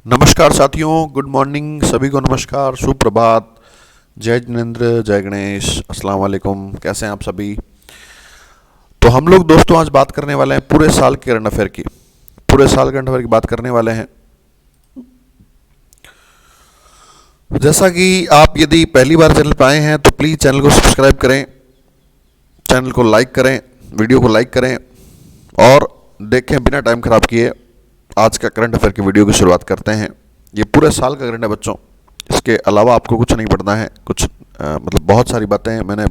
नमस्कार साथियों, good morning सभी को। नमस्कार, सुप्रभात, जय जिनेंद्र, जय गणेश, अस्सलाम वालेकुम। कैसे हैं आप सभी? तो हम लोग दोस्तों आज बात करने वाले हैं पूरे साल के करंट अफेयर की। पूरे साल करंट अफेयर की बात करने वाले हैं। जैसा कि आप यदि पहली बार चैनल पर आए हैं तो प्लीज़ चैनल को सब्सक्राइब करें, चैनल को लाइक करें, वीडियो को लाइक करें और देखें। बिना टाइम खराब किए आज का करंट अफेयर की वीडियो की शुरुआत करते हैं। ये पूरे साल का करंट है बच्चों, इसके अलावा आपको कुछ नहीं पढ़ना है। कुछ मतलब बहुत सारी बातें मैंने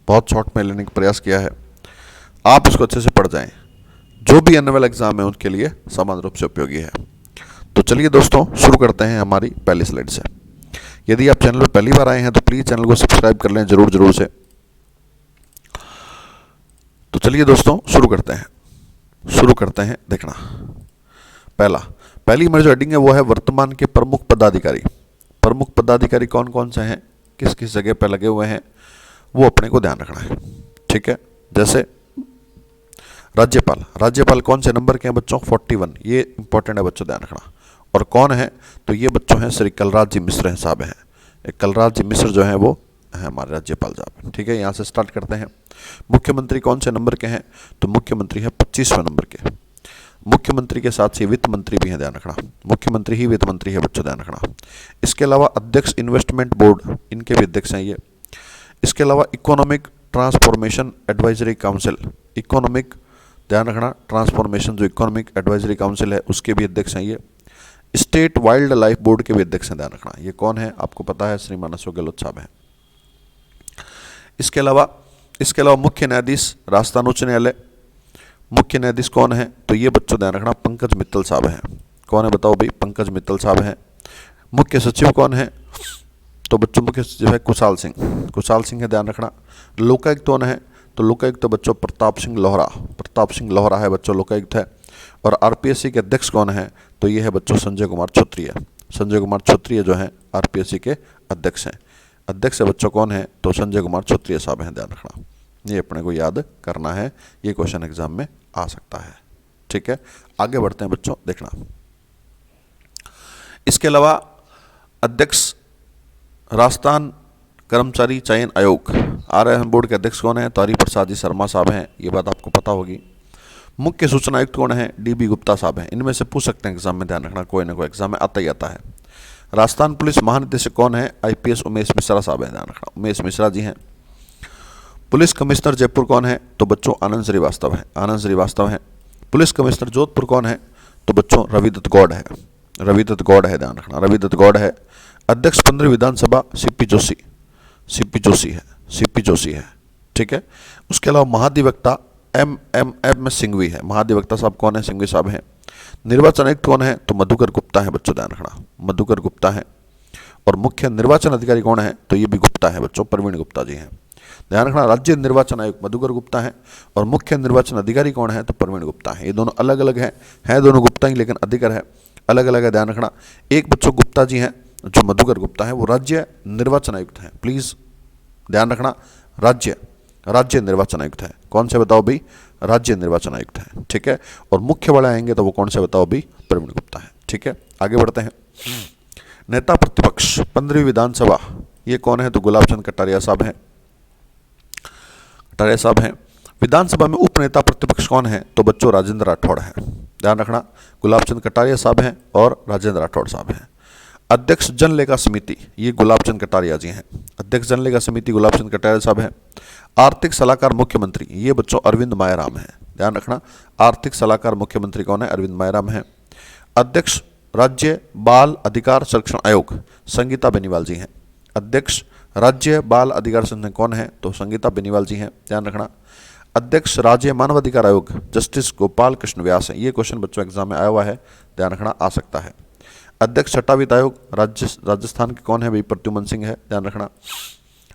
बहुत शॉर्ट में लेने का प्रयास किया है, आप इसको अच्छे से पढ़ जाएं। जो भी एनुअल एग्जाम है उनके लिए समान रूप से उपयोगी है। तो चलिए दोस्तों शुरू करते हैं हमारी पहली स्लाइड से। यदि आप चैनल पर पहली बार आए हैं तो प्लीज़ चैनल को सब्सक्राइब कर लें जरूर से। तो चलिए दोस्तों शुरू करते हैं देखना। पहली हमारी जो हेडिंग है वो है वर्तमान के प्रमुख पदाधिकारी। प्रमुख पदाधिकारी कौन कौन से हैं, किस किस जगह पर लगे हुए हैं, वो अपने को ध्यान रखना है। ठीक है, जैसे राज्यपाल कौन से नंबर के हैं बच्चों? 41। ये इंपॉर्टेंट है बच्चों, ध्यान रखना। और कौन है तो ये बच्चों हैं श्री कलराज जी मिश्र साहब हैं। कलराज जी मिश्र जो हैं वो है हमारे राज्यपाल साहब। ठीक है, यहाँ से स्टार्ट करते हैं। मुख्यमंत्री कौन से नंबर के हैं तो मुख्यमंत्री है 25वें नंबर के। मुख्यमंत्री के साथ ही वित्त मंत्री भी हैं, ध्यान रखना। मुख्यमंत्री ही वित्त मंत्री है बच्चों, ध्यान रखना। इसके अलावा अध्यक्ष इन्वेस्टमेंट बोर्ड, इनके भी अध्यक्ष हैं ये। इसके अलावा economic transformation advisory council, economic, ध्यान रखना, ट्रांसफॉर्मेशन जो इकोनॉमिक एडवाइजरी काउंसिल है उसके भी अध्यक्ष हैं ये। स्टेट वाइल्ड लाइफ बोर्ड के भी अध्यक्ष हैं, ध्यान रखना। ये कौन है आपको पता है, श्रीमान अशोक गहलोत साहब हैं। इसके अलावा मुख्य न्यायाधीश राजस्थान उच्च न्यायालय, मुख्य न्यायाधीश कौन है तो ये बच्चों ध्यान रखना पंकज मित्तल साहब हैं। कौन है बताओ भाई? पंकज मित्तल साहब हैं। मुख्य सचिव कौन है तो बच्चों मुख्य सचिव है कुशाल सिंह है, ध्यान रखना। लोकायुक्त कौन है तो लोकायुक्त तो बच्चों प्रताप सिंह लोहरा है बच्चों, लोकायुक्त है। और आरपीएससी के अध्यक्ष कौन है तो ये है बच्चों संजय कुमार छोत्रिय जो है आरपीएससी के अध्यक्ष हैं। अध्यक्ष बच्चों कौन है तो संजय कुमार छोत्रिय साहब हैं, ध्यान रखना। ये अपने को याद करना है, ये क्वेश्चन एग्जाम में आ सकता है। ठीक है, आगे बढ़ते हैं बच्चों, देखना। इसके अलावा अध्यक्ष राजस्थान कर्मचारी चयन आयोग, आरएएम बोर्ड के अध्यक्ष कौन है तो हरिप्रसाद जी शर्मा साहब हैं। ये बात आपको पता होगी। मुख्य सूचना आयुक्त कौन है? डीबी गुप्ता साहब हैं। इनमें से पूछ सकते हैं एग्जाम में, ध्यान रखना, कोई ना कोई एग्जाम में आता ही आता है। राजस्थान पुलिस महानिदेशक कौन है? आईपीएस उमेश मिश्रा साहब हैं, ध्यान रखना, उमेश मिश्रा जी हैं। पुलिस कमिश्नर जयपुर कौन है तो बच्चों आनंद श्रीवास्तव हैं। पुलिस कमिश्नर जोधपुर कौन है तो बच्चों रविदत्त गौड़ है, ध्यान रखना, रविदत्त गौड़ है। अध्यक्ष 15वीं विधानसभा सीपी जोशी है। ठीक है, उसके अलावा महाधिवक्ता एम सिंघवी है। महाधिवक्ता साहब कौन है? सिंघवी साहब हैं। निर्वाचन आयुक्त कौन है तो मधुकर गुप्ता है बच्चों, ध्यान रखना, मधुकर गुप्ता है। और मुख्य निर्वाचन अधिकारी कौन है तो ये भी गुप्ता है बच्चों, प्रवीण गुप्ता जी हैं, ध्यान रखना। राज्य निर्वाचन आयुक्त मधुकर गुप्ता है और मुख्य निर्वाचन अधिकारी कौन है तो प्रवीण गुप्ता है। ये दोनों अलग अलग हैं दोनों गुप्ता ही, लेकिन अधिकार है अलग अलग है, ध्यान रखना। एक बच्चों गुप्ता जी हैं जो मधुकर गुप्ता है, वो राज्य निर्वाचन आयुक्त हैं। प्लीज ध्यान रखना, राज्य निर्वाचन आयुक्त है। कौन से बताओ भाई? राज्य निर्वाचन आयुक्त है। ठीक है, और मुख्य वाले आएंगे तो वो कौन से बताओ भाई? प्रवीण गुप्ता है। ठीक है, आगे बढ़ते हैं। नेता प्रतिपक्ष 15वीं विधानसभा, ये कौन है तो गुलाब चंद कटारिया साहब हैं। विधानसभा में उपनेता प्रतिपक्ष कौन है तो बच्चों राजेंद्र राठौड़ है, ध्यान रखना। गुलाब चंद कटारिया साहब हैं और राजेंद्र राठौड़ साहब हैं। अध्यक्ष जन लेखा समिति, ये गुलाब चंद कटारिया जी हैं। अध्यक्ष जन लेखा समिति गुलाब चंद कटारिया साहब हैं। आर्थिक सलाहकार मुख्यमंत्री, ये बच्चों अरविंद मायाराम हैं, ध्यान रखना। आर्थिक सलाहकार मुख्यमंत्री कौन है? अरविंद मायाराम हैं। अध्यक्ष राज्य बाल अधिकार संरक्षण आयोग संगीता बेनीवाल जी हैं। अध्यक्ष राज्य बाल अधिकार संरक्षण कौन है तो संगीता बेनीवाल जी हैं, ध्यान रखना। अध्यक्ष राज्य मानवाधिकार आयोग जस्टिस गोपाल कृष्ण व्यास है। ये क्वेश्चन बच्चों एग्जाम में आया हुआ है, ध्यान रखना, आ सकता है। अध्यक्ष छठा वित्त आयोग राजस्थान के कौन है भाई? प्रद्युमन सिंह है, ध्यान रखना।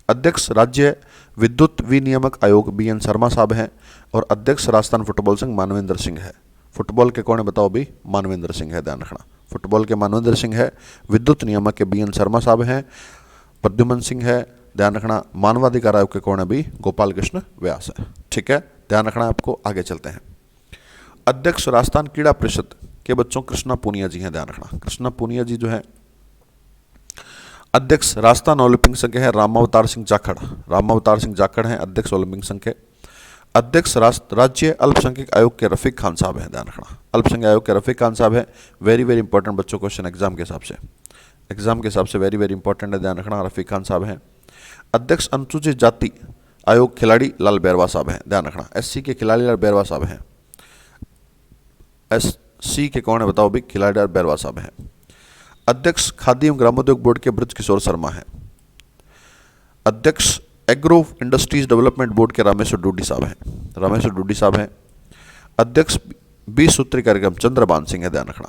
अध्यक्ष राज्य विद्युत विनियामक आयोग बीएन शर्मा साहब हैं। और अध्यक्ष राजस्थान फुटबॉल संघ मानवेंद्र सिंह है। फुटबॉल के कौन है बताओ भाई? मानवेंद्र सिंह है, ध्यान रखना। फुटबॉल के मानवेंद्र सिंह है। विद्युत नियामक के बीएन शर्मा साहब हैं, प्रद्युमन सिंह है, ध्यान रखना। मानवाधिकार आयोग के कौन है भाई? गोपाल कृष्ण व्यास है। ठीक है, ध्यान रखना आपको। आगे चलते हैं। अध्यक्ष राजस्थान क्रीड़ा परिषद, के बच्चों कृष्णा पूनिया जी हैं, ध्यान रखना। कृष्णा पूनिया जी जो है अध्यक्ष राजस्थान ओलंपिक संघ के हैं रामावतार सिंह जाखड़। रामावतार सिंह जाखड़ हैं अध्यक्ष ओलंपिक संघ के। अध्यक्ष राज्य अल्पसंख्यक आयोग के रफीक खान साहब हैं, ध्यान रखना। अल्पसंख्यक आयोग के रफीक खान साहब हैं। वेरी वेरी इंपॉर्टेंट बच्चों क्वेश्चन एग्जाम के हिसाब से वेरी वेरी इंपॉर्टेंट है, ध्यान रखना। रफीक खान साहब हैं। अध्यक्ष अनुसूचित जाति आयोग खिलाड़ी लाल बैरवा साहब हैं, ध्यान रखना। एससी के खिलाड़ी लाल बैरवा साहब हैं। एससी के कौन है बताओ भी? खिलाड़ी लाल बैरवा साहब हैं। अध्यक्ष खादी एवं ग्रामोद्योग बोर्ड के ब्रज किशोर शर्मा हैं। अध्यक्ष एग्रो इंडस्ट्रीज डेवलपमेंट बोर्ड के रामेश्वर डूडी साहब हैं। अध्यक्ष 20 सूत्री कार्यक्रम चंद्रबान सिंह है, ध्यान रखना।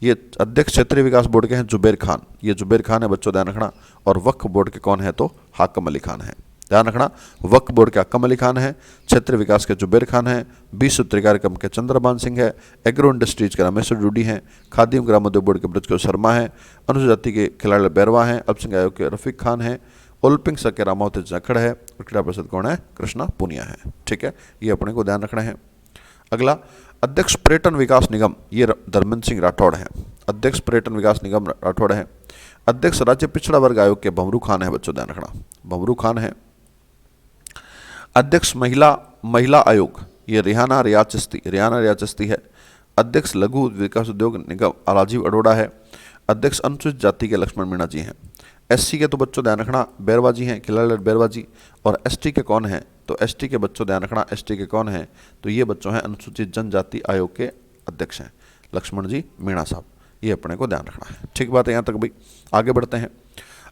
ये अध्यक्ष क्षेत्रीय विकास बोर्ड के हैं जुबेर खान, ये जुबेर खान है बच्चों, ध्यान रखना। और वक्फ बोर्ड के कौन है तो हाकम अली खान है, ध्यान रखना। वक्फ बोर्ड के हाकम अली खान है, क्षेत्रीय विकास के जुबेर खान है, 20 सूत्री कार्यक्रम के चंद्रबान सिंह है, एग्रो इंडस्ट्रीज के रामेश्वर डूडी हैं, खादी एवं ग्रामोद्योग बोर्ड के ब्रज किशोर शर्मा है, अनुसूचित जाति के खिलाड़ी बैरवा हैं, अल्पसंख्यक आयोग के रफीक खान है, ओलंपिक संघ के रामावती जाखड़ है और क्रीड़ा परिषद कौन है? कृष्णा पूनिया है, ठीक है। ये अपने को ध्यान रखना है। अगला अध्यक्ष पर्यटन विकास निगम, ये धर्मेंद्र सिंह राठौड़ हैं। अध्यक्ष पर्यटन विकास निगम राठौड़ हैं। अध्यक्ष राज्य पिछड़ा वर्ग आयोग के भंवरू खान है बच्चों, ध्यान रखना। भंवरू खान है। अध्यक्ष महिला आयोग ये रियाना रियाज चिश्ती है। अध्यक्ष लघु विकास उद्योग निगम राजीव अरोड़ा है। अध्यक्ष अनुसूचित जाति के लक्ष्मण मीणा जी हैं। एससी के तो बच्चों ध्यान रखना बैरवा जी हैं, खिलाड़ी बैरवा जी। और एसटी के कौन हैं तो एसटी के बच्चों ध्यान रखना, एसटी के कौन हैं तो ये बच्चों हैं अनुसूचित जनजाति आयोग के अध्यक्ष हैं लक्ष्मण जी मीणा साहब। ये अपने को ध्यान रखना है, ठीक बात है यहाँ तक भाई। आगे बढ़ते हैं।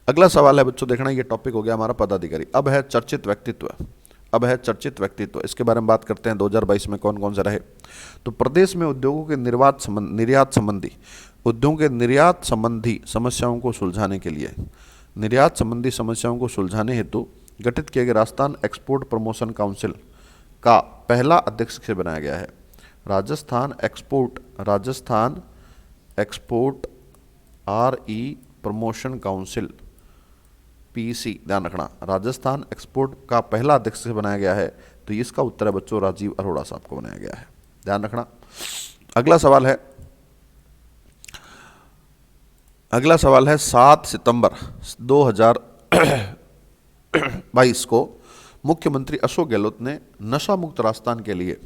अगला सवाल है बच्चों, देखना ये टॉपिक हो गया हमारा पदाधिकारी। अब है चर्चित व्यक्तित्व। इसके बारे में बात करते हैं 2022 में कौन कौन से रहे। तो प्रदेश में उद्योगों के निर्यात संबंधी समस्याओं को सुलझाने हेतु गठित किए गए राजस्थान एक्सपोर्ट प्रमोशन काउंसिल का पहला अध्यक्ष किसे बनाया गया है? Rajasthan export promotion council PC, ध्यान रखना। राजस्थान एक्सपोर्ट का पहला अध्यक्ष से बनाया गया है तो इसका उत्तर है बच्चों राजीव अरोड़ा साहब को बनाया गया है, ध्यान रखना। अगला सवाल है 7 सितंबर 2022 को मुख्यमंत्री अशोक गहलोत ने नशा मुक्त राजस्थान के लिए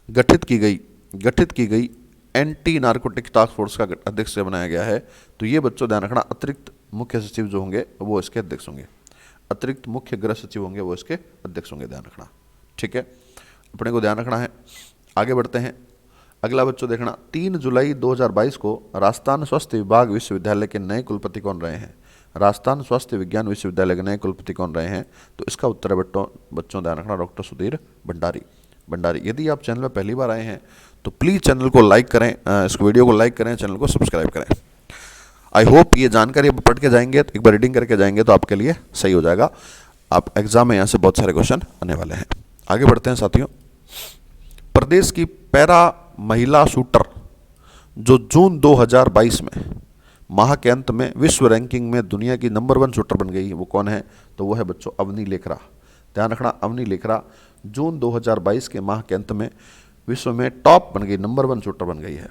गठित की गई एंटी नारकोटिक टास्क फोर्स का अध्यक्ष से बनाया गया है तो ये बच्चों ध्यान रखना अतिरिक्त मुख्य सचिव जो होंगे वो इसके अध्यक्ष होंगे। अतिरिक्त मुख्य गृह सचिव होंगे वो इसके अध्यक्ष होंगे, ध्यान रखना, ठीक है। अपने को ध्यान रखना है। आगे बढ़ते हैं। अगला बच्चों देखना 3 जुलाई 2022 को राजस्थान स्वास्थ्य विभाग विश्वविद्यालय के नए कुलपति कौन रहे हैं? राजस्थान स्वास्थ्य विज्ञान विश्वविद्यालय के नए कुलपति कौन रहे हैं? तो इसका उत्तर है बच्चों ध्यान रखना डॉक्टर सुधीर भंडारी। यदि आप चैनल में पहली बार आए हैं तो प्लीज़ चैनल को लाइक करें, इस वीडियो को लाइक करें, चैनल को सब्सक्राइब करें। आई होप ये जानकारी पढ़ के जाएंगे, एक बार रीडिंग करके जाएंगे तो आपके लिए सही हो जाएगा। आप एग्जाम में यहाँ से बहुत सारे क्वेश्चन आने वाले हैं। आगे बढ़ते हैं साथियों। प्रदेश की पैरा महिला शूटर जो जून 2022 में माह के अंत में विश्व रैंकिंग में दुनिया की नंबर 1 शूटर बन गई, वो कौन है? तो वो है बच्चों अवनी लेखरा। ध्यान रखना, अवनी लेखरा जून 2022 के माह के अंत में विश्व में टॉप बन गई, नंबर 1 शूटर बन गई है।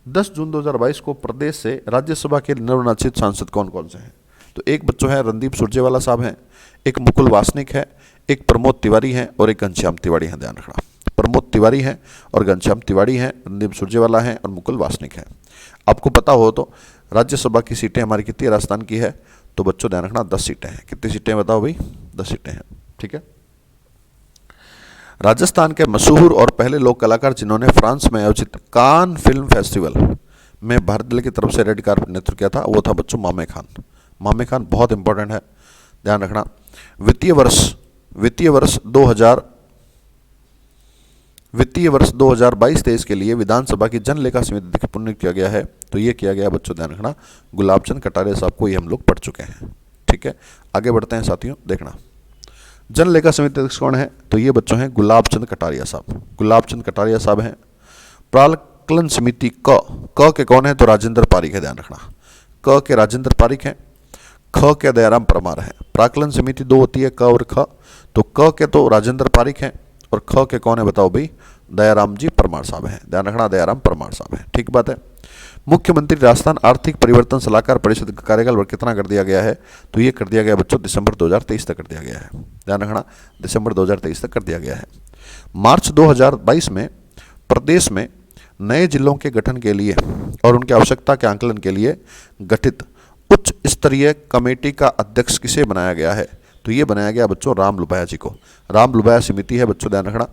10 जून 2022 को प्रदेश से राज्यसभा के नवनिर्वाचित सांसद कौन कौन से हैं? तो एक बच्चों है रणदीप सुरजेवाला साहब हैं, एक मुकुल वासनिक है, एक प्रमोद तिवारी हैं और एक घनश्याम तिवारी हैं। ध्यान रखना, प्रमोद तिवारी हैं और घनश्याम तिवारी हैं, रणदीप सुरजेवाला हैं और मुकुल वासनिक हैं। आपको पता हो तो राज्यसभा की सीटें हमारी कितनी राजस्थान की है? तो बच्चों ध्यान रखना 10 सीटें हैं। कितनी सीटें बताओ भाई? 10 सीटें हैं, ठीक है। राजस्थान के मशहूर और पहले लोक कलाकार जिन्होंने फ्रांस में आयोजित कान फिल्म फेस्टिवल में भारत दल की तरफ से रेड कार्पेट नेतृत्व किया था वो था बच्चों मामे खान। मामे खान बहुत इंपॉर्टेंट है, ध्यान रखना। वित्तीय वर्ष 2022-23 के लिए विधानसभा की जन लेखा समिति का पुनः किया गया है तो ये किया गया बच्चों ध्यान रखना गुलाब चंद कटारिया साहब को, ये हम लोग पढ़ चुके हैं, ठीक है। आगे बढ़ते हैं साथियों। देखना जन लेखा समिति अध्यक्ष कौन है? तो ये बच्चों हैं गुलाब चंद कटारिया साहब। गुलाब चंद कटारिया साहब हैं। प्राक्कलन समिति क के कौन है? तो राजेंद्र पारिक है, ध्यान रखना। क के राजेंद्र पारिक हैं, ख के दयाराम परमार है। प्राक्कलन समिति 2 होती है, क और ख। तो क के तो राजेंद्र पारिक हैं और ख के कौन है बताओ भाई? दयाराम जी परमार साहब हैं। ध्यान रखना, दयाराम परमार साहब हैं। ठीक बात है। मुख्यमंत्री राजस्थान आर्थिक परिवर्तन सलाहकार परिषद का कार्यकाल और कितना कर दिया गया है? तो ये कर दिया गया बच्चों दिसंबर 2023 तक कर दिया गया है। ध्यान रखना, दिसंबर 2023 तक कर दिया गया है। मार्च 2022 में प्रदेश में नए जिलों के गठन के लिए और उनकी आवश्यकता के आंकलन के लिए गठित उच्च स्तरीय कमेटी का अध्यक्ष किसे बनाया गया है? तो ये बनाया गया बच्चों राम लुबाया जी को। राम लुबाया समिति है बच्चों, ध्यान रखना,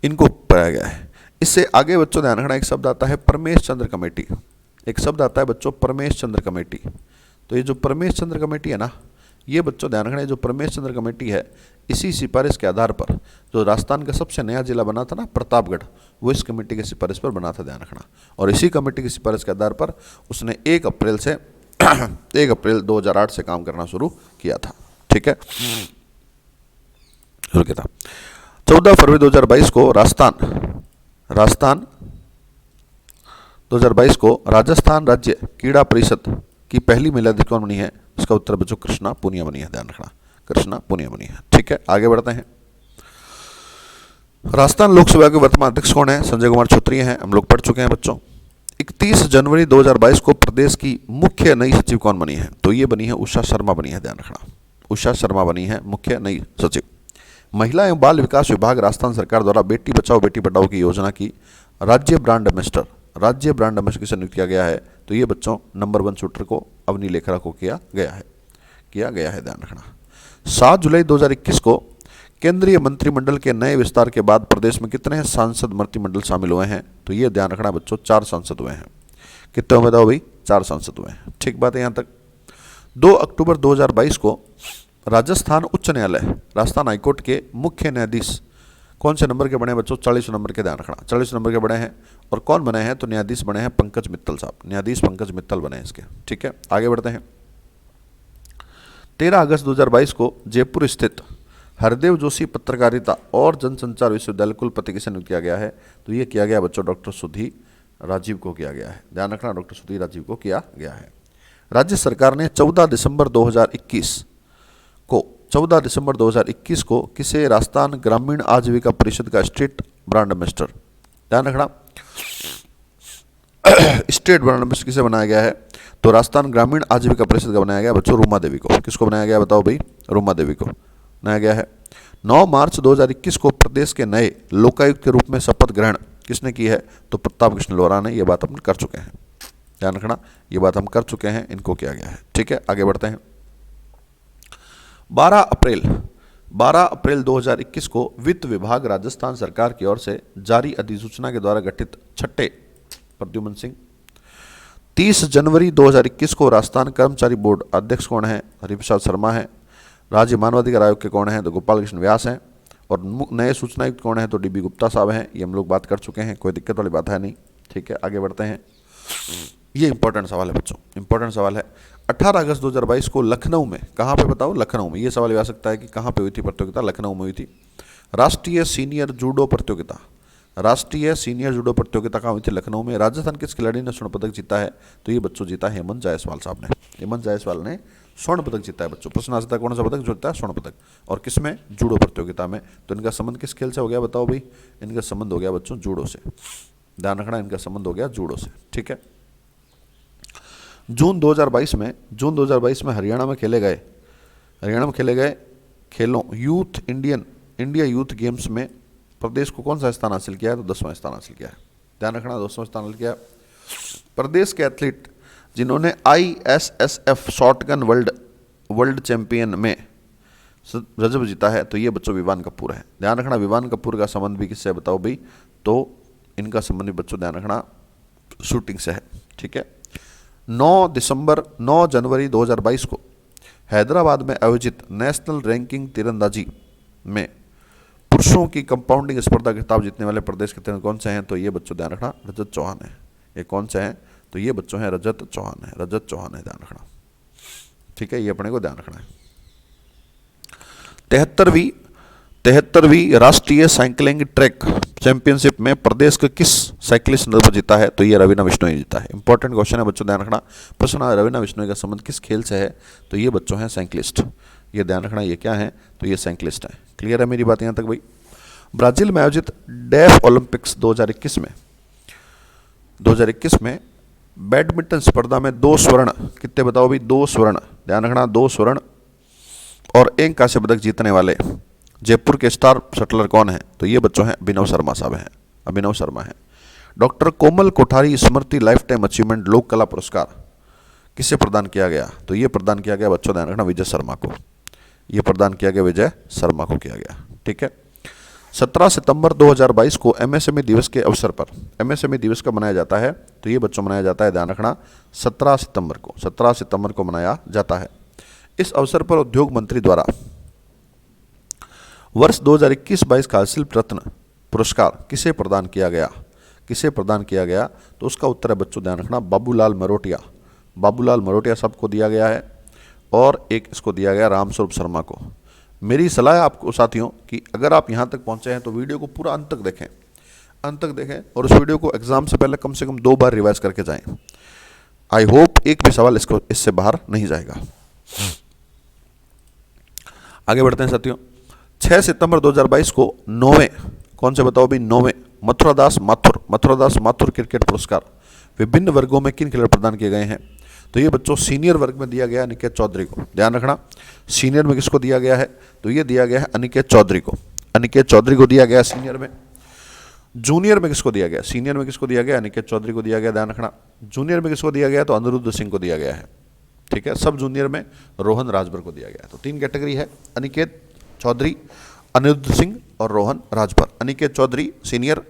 इनको बनाया गया है। इससे आगे बच्चों ध्यान रखना, एक शब्द आता है परमेश चंद्र कमेटी। एक शब्द आता है बच्चों परमेश चंद्र कमेटी। तो ये जो परमेश चंद्र कमेटी है ना, ये बच्चों ध्यान रखना, जो परमेश चंद्र कमेटी है, इसी सिफारिश के आधार पर जो राजस्थान का सबसे नया जिला बना था ना प्रतापगढ़, वो इस कमेटी की सिफारिश पर बना था। ध्यान रखना, और इसी कमेटी की सिफारिश के आधार पर उसने 1 अप्रैल 2008 से काम करना शुरू किया था। ठीक है, शुरू किया था। 14 फरवरी 2022 को राजस्थान राज्य क्रीड़ा परिषद की पहली महिला अध्यक्ष कौन बनी है? इसका उत्तर बच्चों कृष्णा पूनिया बनी है। ध्यान रखना, कृष्णा पूनिया बनी है। ठीक है, आगे बढ़ते हैं। राजस्थान लोकसभा के वर्तमान अध्यक्ष कौन है? संजय कुमार छोत्रिय हैं, हम लोग पढ़ चुके हैं बच्चों। 31 जनवरी 2022 को प्रदेश की मुख्य नई सचिव कौन बनी है? तो ये बनी है उषा शर्मा बनी है। ध्यान रखना, उषा शर्मा बनी है मुख्य नई सचिव। महिला एवं बाल विकास विभाग राजस्थान सरकार द्वारा बेटी बचाओ बेटी पढ़ाओ की योजना की राज्य ब्रांड एम्बेसडर किसे नियुक्त किया गया है? तो ये बच्चों नंबर 1 शूटर को अवनी लेखरा को किया गया है। ध्यान रखना। 7 जुलाई 2021 को केंद्रीय मंत्रिमंडल के नए विस्तार के बाद प्रदेश में कितने सांसद मंत्रिमंडल शामिल हुए हैं? तो ये ध्यान रखना बच्चों 4 सांसद हुए हैं। कितने हुए बताओ भाई? 4 सांसद हुए हैं। ठीक बात है यहाँ तक। 2 अक्टूबर 2022 को राजस्थान उच्च न्यायालय राजस्थान हाईकोर्ट के मुख्य न्यायाधीश कौन से नंबर के बने हैं बच्चों? 40 नंबर के। ध्यान रखना, 40 नंबर के बने हैं। और कौन बने हैं? तो न्यायाधीश बने हैं पंकज मित्तल साहब। न्यायाधीश पंकज मित्तल बने हैं इसके। ठीक है, आगे बढ़ते हैं। 13 अगस्त 2022 को जयपुर स्थित हरदेव जोशी पत्रकारिता और जनसंचार विश्वविद्यालय कुलपति किसे नियुक्त किया गया है? तो ये किया गया बच्चों डॉक्टर सुधीर राजीव को किया गया है। ध्यान रखना, डॉक्टर सुधीर राजीव को किया गया है। राज्य सरकार ने 14 दिसंबर 2021 को किसे राजस्थान ग्रामीण आजीविका परिषद का स्टेट ब्रांड एम्बेसडर, ध्यान रखना, स्टेट ब्रांड एम्बेसडर किसे बनाया गया है? तो राजस्थान ग्रामीण आजीविका परिषद का बनाया गया बच्चों रूमा देवी को। किसको बनाया गया बताओ भाई? रूमा देवी को बनाया गया है। 9 मार्च 2021 को प्रदेश के नए लोकायुक्त के रूप में शपथ ग्रहण किसने की है? तो प्रताप कृष्ण लोहरा ने। ये बात हम कर चुके हैं, ध्यान रखना, ये बात हम कर चुके हैं, इनको किया गया है। ठीक है, आगे बढ़ते हैं। 12 अप्रैल 2021 को वित्त विभाग राजस्थान सरकार की ओर से जारी अधिसूचना के द्वारा गठित छठे प्रद्युमन सिंह। 30 जनवरी 2021 को राजस्थान कर्मचारी बोर्ड अध्यक्ष कौन है? हरिप्रसाद शर्मा है। राज्य मानवाधिकार आयोग के कौन है? तो गोपाल कृष्ण व्यास हैं। और नए सूचना आयुक्त कौन है? तो डीबी गुप्ता साहब हैं। ये हम लोग बात कर चुके हैं, कोई दिक्कत वाली बात है नहीं। ठीक है, आगे बढ़ते हैं। ये इंपॉर्टेंट सवाल है बच्चों, इंपॉर्टेंट सवाल है। 18 अगस्त 2022 को लखनऊ में, कहाँ पे बताओ? लखनऊ में। ये सवाल भी आ सकता है कि कहाँ पे हुई थी प्रतियोगिता? लखनऊ में हुई थी। राष्ट्रीय सीनियर जूडो प्रतियोगिता कहाँ हुई थी? लखनऊ में। राजस्थान किस खिलाड़ी ने स्वर्ण पदक जीता है? तो ये बच्चों जीता है हेमंत जायसवाल साहब ने। हेमंत जायसवाल ने स्वर्ण पदक जीता है बच्चों। प्रश्न आ सकता है कौन सा पदक जीता है? स्वर्ण पदक। और किसमें? जूडो प्रतियोगिता में। तो इनका संबंध किस खेल से हो गया बताओ भाई? इनका संबंध हो गया बच्चों जूडो से। ध्यान रखना, इनका संबंध हो गया जूडो से। ठीक है। जून 2022 में हरियाणा में खेले गए खेलों इंडिया यूथ गेम्स में प्रदेश को कौन सा स्थान हासिल किया है? तो 10वां स्थान हासिल किया है। ध्यान रखना, 10वां स्थान हासिल किया है। प्रदेश के एथलीट जिन्होंने ISSF शॉटगन वर्ल्ड चैंपियन में रजत जीता है, तो ये बच्चों विवान कपूर है। ध्यान रखना, विवान कपूर का संबंध भी किससे बताओ भाई? तो इनका संबंध भी बच्चों ध्यान रखना शूटिंग से है। ठीक है। 9 जनवरी 2022 को हैदराबाद में आयोजित नेशनल रैंकिंग तीरंदाजी में पुरुषों की कंपाउंडिंग स्पर्धा के खिताब जीतने वाले प्रदेश के तीरंदाज कौन से हैं? तो ये बच्चों ध्यान रखना रजत चौहान है। ये कौन से हैं? तो ये बच्चों हैं रजत चौहान है। ध्यान रखना। ठीक है, ये अपने को ध्यान रखना है। 73वीं राष्ट्रीय साइकिलिंग ट्रैक चैंपियनशिप में प्रदेश के किस साइकिलिस्ट ने जीता है? तो ये रवीना बिश्नोई जीता है। इंपॉर्टेंट क्वेश्चन है बच्चों, ध्यान रखना। प्रश्न रवीना बिश्नोई का संबंध किस खेल से है? तो ये बच्चों हैं साइकिलिस्ट। ये ध्यान रखना, ये क्या है? तो ये साइकिलिस्ट है। क्लियर है मेरी बात यहाँ तक भाई? ब्राजील में आयोजित डेफ ओलंपिक्स 2021 में बैडमिंटन स्पर्धा में 2 स्वर्ण, कितने बताओ भाई, 2 स्वर्ण, ध्यान रखना, 2 स्वर्ण और 1 कांस्य पदक जीतने वाले जयपुर के स्टार शटलर कौन है? तो ये बच्चों हैं अभिनव शर्मा साहब हैं, अभिनव शर्मा हैं। डॉक्टर कोमल कोठारी स्मृति लाइफ टाइम अचीवमेंट लोक कला पुरस्कार किसे प्रदान किया गया? तो ये प्रदान किया गया बच्चों, ध्यान रखना, विजय शर्मा को। ये प्रदान किया गया विजय शर्मा को किया गया। ठीक है। 17 सितंबर 2022 को एमएसएमई दिवस के अवसर पर, एमएसएमई दिवस कब मनाया जाता है? तो ये बच्चों मनाया जाता है, ध्यान रखना, 17 सितंबर को मनाया जाता है। इस अवसर पर उद्योग मंत्री द्वारा वर्ष 2021-22 का शिल्प रत्न पुरस्कार किसे प्रदान किया गया? किसे प्रदान किया गया? तो उसका उत्तर है बच्चों, ध्यान रखना, बाबूलाल मरोटिया। बाबूलाल मरोटिया साहब को दिया गया है और एक इसको दिया गया रामस्वरूप शर्मा को। मेरी सलाह है आपको साथियों कि अगर आप यहाँ तक पहुँचे हैं तो वीडियो को पूरा अंत तक देखें और उस वीडियो को एग्जाम से पहले कम से कम 2 बार रिवाइज करके जाएं। आई होप एक भी सवाल इससे बाहर नहीं जाएगा। आगे बढ़ते हैं साथियों। 6 सितंबर 2022 को 9वें, कौन से बताओ भी, 9वें मथुरादास माथुर क्रिकेट पुरस्कार विभिन्न वर्गों में किन खिलाड़ी प्रदान किए गए हैं? तो ये बच्चों सीनियर वर्ग में दिया गया अनिकेत चौधरी को, ध्यान रखना। सीनियर में किसको दिया गया है? तो ये दिया गया है अनिकेत चौधरी को, अनिकेत चौधरी को दिया गया सीनियर में। जूनियर में किसको दिया गया? सीनियर में किसको दिया गया? अनिकेत चौधरी को दिया गया, ध्यान रखना। जूनियर में किसको दिया गया? तो अनिरुद्ध सिंह को दिया गया है। ठीक है। सब जूनियर में रोहन राजभर को दिया गया है। तो 3 कैटेगरी है, अनिकेत चौधरी, अनिरुद्ध सिंह और रोहन राजभर। अनिकेत चौधरी सीनियर,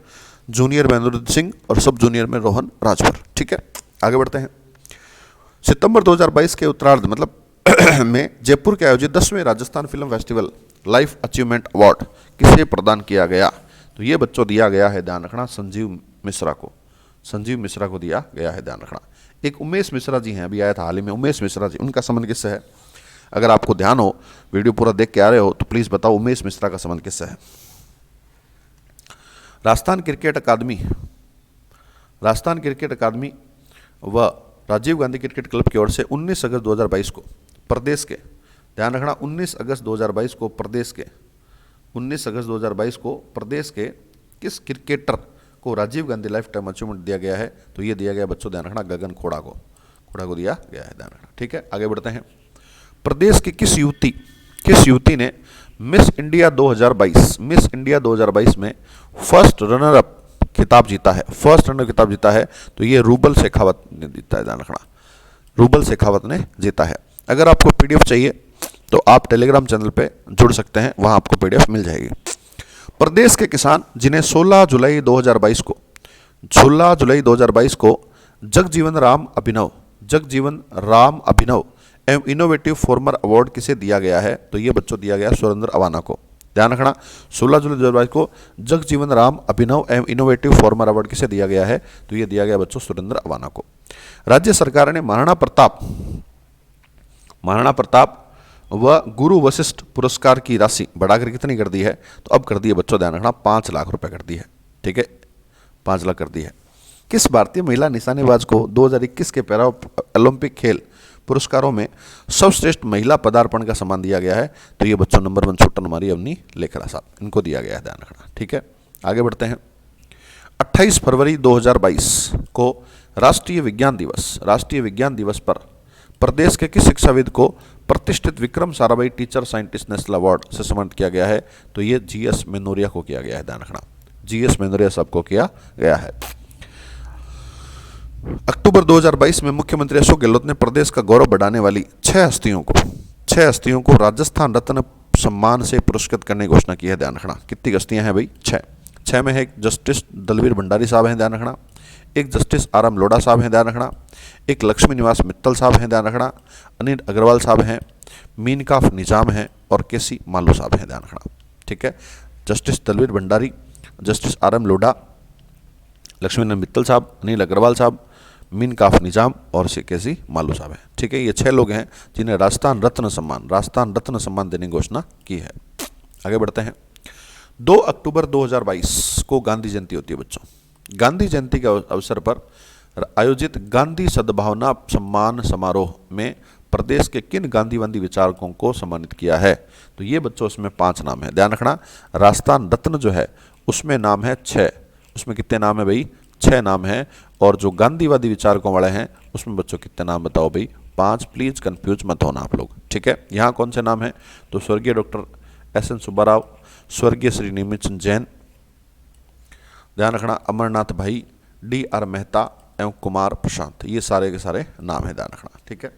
जूनियर में अनिरुद्ध सिंह और सब जूनियर में रोहन राजभर। ठीक है। आगे बढ़ते हैं। सितंबर 2022 के उत्तरार्ध मतलब में जयपुर के आयोजित 10वें Rajasthan film festival life achievement award किसे प्रदान किया गया? तो ये बच्चों दिया गया है, ध्यान रखना, संजीव मिश्रा को। संजीव मिश्रा को दिया गया है, ध्यान रखना। एक उमेश मिश्रा जी हैं, अभी आया था हाल ही में, उमेश मिश्रा जी, उनका संबंध किससे है? अगर आपको ध्यान हो, वीडियो पूरा देख के आ रहे हो तो प्लीज बताओ उमेश मिश्रा का संबंध किससे है? राजस्थान क्रिकेट अकादमी व राजीव गांधी क्रिकेट क्लब की ओर से 19 अगस्त 2022 को प्रदेश के, ध्यान रखना, 19 अगस्त 2022 को प्रदेश के किस क्रिकेटर को Rajiv Gandhi life time achievement दिया गया है? तो ये दिया गया बच्चों, ध्यान रखना, गगन खोड़ा को दिया गया है, ध्यान रखना। ठीक है। आगे बढ़ते हैं। प्रदेश की किस युवती ने मिस इंडिया 2022 में फर्स्ट रनर अप खिताब जीता है? तो ये रूबल शेखावत ने जीता है, ध्यान रखना, रूबल शेखावत ने जीता है। अगर आपको पीडीएफ चाहिए तो आप टेलीग्राम चैनल पे जुड़ सकते हैं, वहां आपको पीडीएफ मिल जाएगी। प्रदेश के किसान जिन्हें 16 जुलाई 2022 को जगजीवन राम अभिनव एवं इनोवेटिव फार्मर अवार्ड किसे दिया गया है? तो ये बच्चों दिया गया सुरेंद्र अवाना को, ध्यान रखना। 16 जुलाई 2022 को जगजीवन राम अभिनव एवं इनोवेटिव फार्मर अवार्ड किसे दिया गया है? तो ये दिया गया बच्चों सुरेंद्र अवाना को। राज्य सरकार ने महाराणा प्रताप व गुरु वशिष्ठ पुरस्कार की राशि बढ़ाकर कितनी कर दी है? तो अब कर दी है बच्चों, ध्यान रखना, 5 लाख रुपए कर दी है। ठीक है, 5 लाख कर दी है। किस भारतीय महिला निशानेबाज को 2021 के पैरा ओलंपिक खेल पुरस्कारों में सर्वश्रेष्ठ महिला पदार्पण का सम्मान दिया गया है? तो ये बच्चों नंबर 1 छोटा हमारी अवनी लेखरा साहब, इनको दिया गया है, ध्यान रखना। ठीक है। आगे बढ़ते हैं। 28 फरवरी 2022 को राष्ट्रीय विज्ञान दिवस पर प्रदेश के किस शिक्षाविद को प्रतिष्ठित Vikram Sarabhai teacher scientist national award से सम्मानित किया गया है? तो ये जीएस मेनोरिया को किया गया है, ध्यान रखना, जीएस मेनोरिया साहब को किया गया है। अक्टूबर 2022 में मुख्यमंत्री अशोक गहलोत ने प्रदेश का गौरव बढ़ाने वाली 6 हस्तियों को राजस्थान रत्न सम्मान से पुरस्कृत करने की घोषणा की है, ध्यान रखना। कितनी हस्तियां हैं भाई? 6 में है एक जस्टिस दलवीर भंडारी साहब हैं, ध्यान रखना, एक जस्टिस आरएम लोढ़ा साहब हैं, ध्यान रखना, एक लक्ष्मी निवास मित्तल साहब हैं, ध्यान रखना, अनिल अग्रवाल साहब हैं, मीनकाफ निजाम हैं और केसी मालू साहब हैं, ध्यान रखना। ठीक है। Justice Dalveer Bhandari, justice RM Lodha, Lakshmi Mittal साहब, अनिल अग्रवाल साहब, मीनकाफ निजाम और केसी मालू साहब हैं। ठीक है। ये 6 लोग हैं जिन्हें राजस्थान रत्न सम्मान देने की घोषणा की है। आगे बढ़ते हैं। 2 अक्टूबर 2022 को गांधी जयंती होती है बच्चों। गांधी जयंती के अवसर पर आयोजित गांधी सद्भावना सम्मान समारोह में प्रदेश के किन गांधीवादी विचारकों को सम्मानित किया है? तो ये बच्चों इसमें 5 नाम है, ध्यान रखना। राजस्थान रत्न जो है उसमें नाम है 6, उसमें कितने नाम है भाई? 6 नाम है। और जो गांधीवादी विचारकों वाले हैं उसमें बच्चों कितने नाम बताओ भाई? 5। प्लीज कंफ्यूज मत होना आप लोग, ठीक है। यहाँ कौन से नाम है? तो स्वर्गीय डॉक्टर एस.एन. सुब्बाराव, स्वर्गीय श्री निमितचंद जैन, ध्यान रखना, अमरनाथ भाई, D.R. मेहता एवं कुमार प्रशांत, ये सारे के सारे नाम है, ध्यान रखना, ठीक है।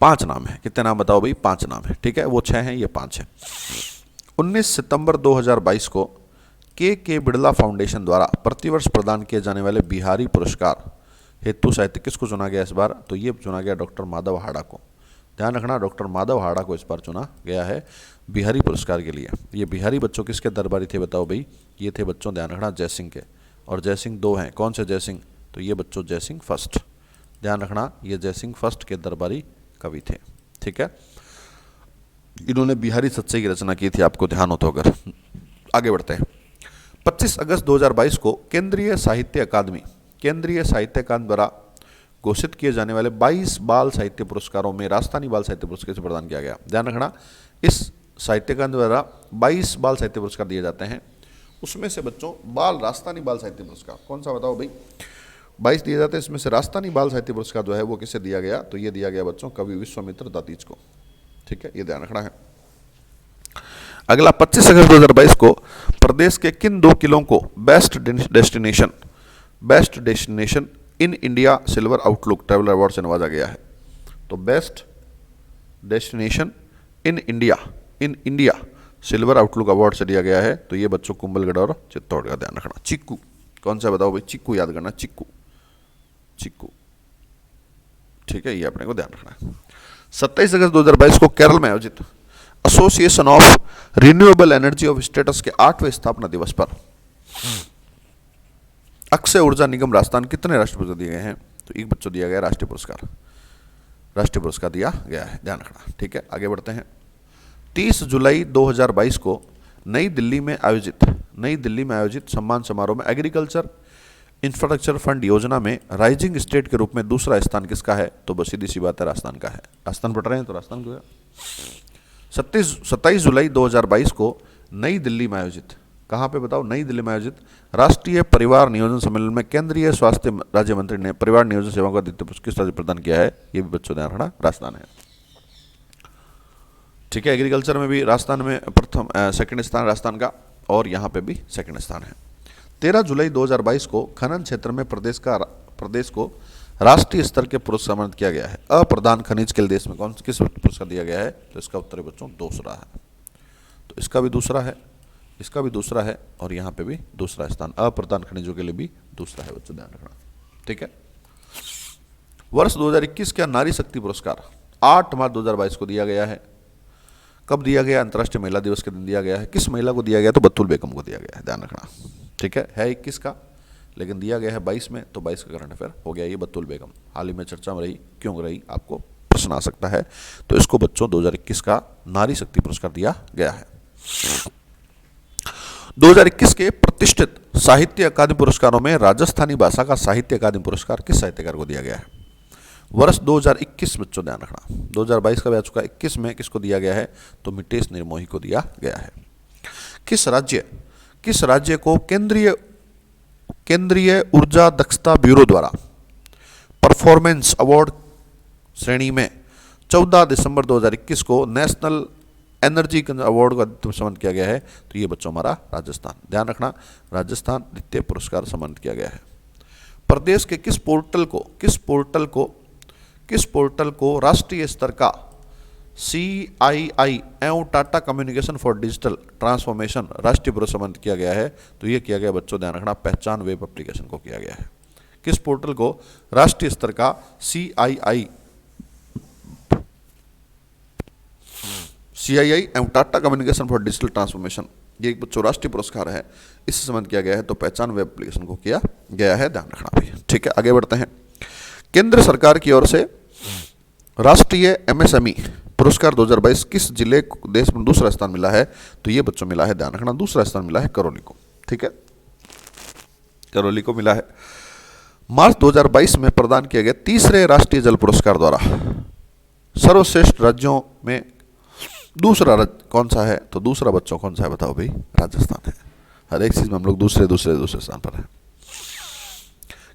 5 नाम है, कितने नाम बताओ भाई? 5 नाम है, ठीक है। वो 6 हैं, ये 5 है। 19 सितंबर 2022 को के बिड़ला फाउंडेशन द्वारा प्रतिवर्ष प्रदान किए जाने वाले बिहारी पुरस्कार हेतु साहित्य किसको चुना गया इस बार? तो ये चुना गया डॉक्टर माधव हाड़ा को, ध्यान रखना, डॉक्टर माधव हाड़ा को इस बार चुना गया है बिहारी पुरस्कार के लिए। ये बिहारी बच्चों किसके दरबारी थे बताओ भाई? ये थे बच्चों, ध्यान रखना, जयसिंह के। और जयसिंह 2 हैं, कौन से जयसिंह? तो ये बच्चों जयसिंह फर्स्ट, ध्यान रखना, ये जयसिंह फर्स्ट के दरबारी कवि थे, ठीक है। इन्होंने बिहारी सच्चे की रचना की थी, आपको ध्यान हो तो अगर। आगे बढ़ते हैं। 25 अगस्त 2022 को केंद्रीय साहित्य अकादमी द्वारा घोषित किए जाने वाले 22 बाल साहित्य पुरस्कारों में राजस्थानी बाल साहित्य पुरस्कार से प्रदान किया गया, ध्यान रखना। इस साहित्य अकादमी द्वारा 22 बाल साहित्य पुरस्कार दिए जाते हैं, उसमें से बच्चों राजस्थानी बाल साहित्य पुरस्कार कौन सा बताओ भाई? 22 दिए जाते हैं, इसमें से राजस्थानी बाल साहित्य पुरस्कार जो है वो किसे दिया गया? तो ये दिया गया बच्चों कवि विश्वामित्र दातीज को, ठीक है, ये ध्यान रखना है। अगला 25 अगस्त 2022 को प्रदेश के किन 2 किलों को best destination in India silver outlook traveller award से नवाजा गया है? तो best destination in India silver outlook award से दिया गया है, तो ये बच्चों कुंभलगढ़ और चित्तौड़ का, ध्यान रखना। चिक्कू कौन सा बताओ भाई? चिक्कू याद करना, चिक्कू, ठीक है, ये अपने को ध्यान रखना है। 27 अगस्त 2022 को केरल में आयोजित association of renewable energy of status के 8वें स्थापना दिवस पर अक्षय ऊर्जा निगम राजस्थान कितने राष्ट्रीय पुरस्कार दिए गए हैं? तो एक बच्चों दिया गया राष्ट्रीय पुरस्कार दिया गया है, ध्यान रखना, ठीक है। आगे बढ़ते हैं। 30 जुलाई 2022 को नई दिल्ली में आयोजित सम्मान समारोह में एग्रीकल्चर इंफ्रास्ट्रक्चर फंड योजना में राइजिंग स्टेट के रूप में दूसरा स्थान किसका है? तो बस सीधी सी बात है, राजस्थान का है। राजस्थान पढ़ रहे हैं तो राजस्थान को। 27 जुलाई 2022 को नई दिल्ली में आयोजित, कहाँ पे बताओ? नई दिल्ली में आयोजित राष्ट्रीय परिवार नियोजन सम्मेलन में केंद्रीय स्वास्थ्य राज्य मंत्री ने परिवार नियोजन सेवाओं का द्वितीय पुरस्कार किस राज्य प्रदान किया है? ये भी बच्चों ध्यान रखना, राजस्थान है, ठीक है। एग्रीकल्चर में भी राजस्थान में सेकंड स्थान राजस्थान का, और यहाँ पे भी सेकंड स्थान है। 13 जुलाई 2022 को खनन क्षेत्र में प्रदेश को राष्ट्रीय स्तर के पुरस्कार सम्मानित किया गया है। अप्रधान खनिज के देश में किस पुरस्कार दिया गया है? तो इसका उत्तर बच्चों दूसरा है, तो इसका भी दूसरा है, और यहाँ पे भी दूसरा स्थान, अप्रधान खनिजों के लिए भी दूसरा है बच्चों, ध्यान रखना, ठीक है। वर्ष 2021 का नारी शक्ति पुरस्कार 8 मार्च 2022 को दिया गया है। कब दिया गया? अंतर्राष्ट्रीय महिला दिवस के दिन दिया गया है। किस महिला को दिया गया? तो बतूल बेगम को दिया गया है, ध्यान रखना, ठीक है। 21 का, लेकिन दिया गया है 22 में, तो 22 का करंट अफेयर हो गया ये बतूल बेगम। हाल ही में चर्चा में रही, क्यों रही? आपको प्रश्न आ सकता है, तो इसको बच्चों 2021 का नारी शक्ति पुरस्कार दिया गया है। 2021 के प्रतिष्ठित साहित्य अकादमी पुरस्कारों में राजस्थानी भाषा का साहित्य अकादमी पुरस्कार किस साहित्यकार को दिया गया है? वर्ष 2021 बच्चों ध्यान रखना, 2022 का भी आ चुका, 21 में किसको दिया गया है? तो मितेश निर्मोही को दिया गया है। किस राज्य को केंद्रीय ऊर्जा दक्षता ब्यूरो द्वारा परफॉर्मेंस अवार्ड श्रेणी में 14 दिसंबर 2021 को नेशनल एनर्जी अवार्ड का सम्मानित किया गया है? तो ये बच्चों हमारा राजस्थान, ध्यान रखना, राजस्थान द्वितीय पुरस्कार सम्मानित किया गया है। प्रदेश के किस पोर्टल को राष्ट्रीय स्तर का CII एवं Tata communication for digital transformation राष्ट्रीय पुरस्कार सम्मानित किया गया है? तो ये किया गया बच्चों, ध्यान रखना, पहचान वेब एप्लीकेशन को किया गया है। किस पोर्टल को राष्ट्रीय स्तर का CII एवं Tata communication for digital transformation, ये एक बच्चों राष्ट्रीय पुरस्कार है, इससे सम्मानित किया गया है, तो पहचान वेब एप्लीकेशन को किया गया है, ध्यान रखना भाई, ठीक है। आगे बढ़ते हैं। केंद्र सरकार की ओर से राष्ट्रीय MSME पुरस्कार 2022 किस जिले को देश में दूसरा स्थान मिला है? तो ये बच्चों मिला है, ध्यान रखना, दूसरा स्थान मिला है करौली को, ठीक है, करौली को मिला है। मार्च 2022 में प्रदान किए गए तीसरे राष्ट्रीय जल पुरस्कार द्वारा सर्वश्रेष्ठ राज्यों में दूसरा राज्य कौन सा है? तो दूसरा बच्चों कौन सा है बताओ भाई? राजस्थान है। हर एक चीज में हम लोग दूसरे स्थान पर है।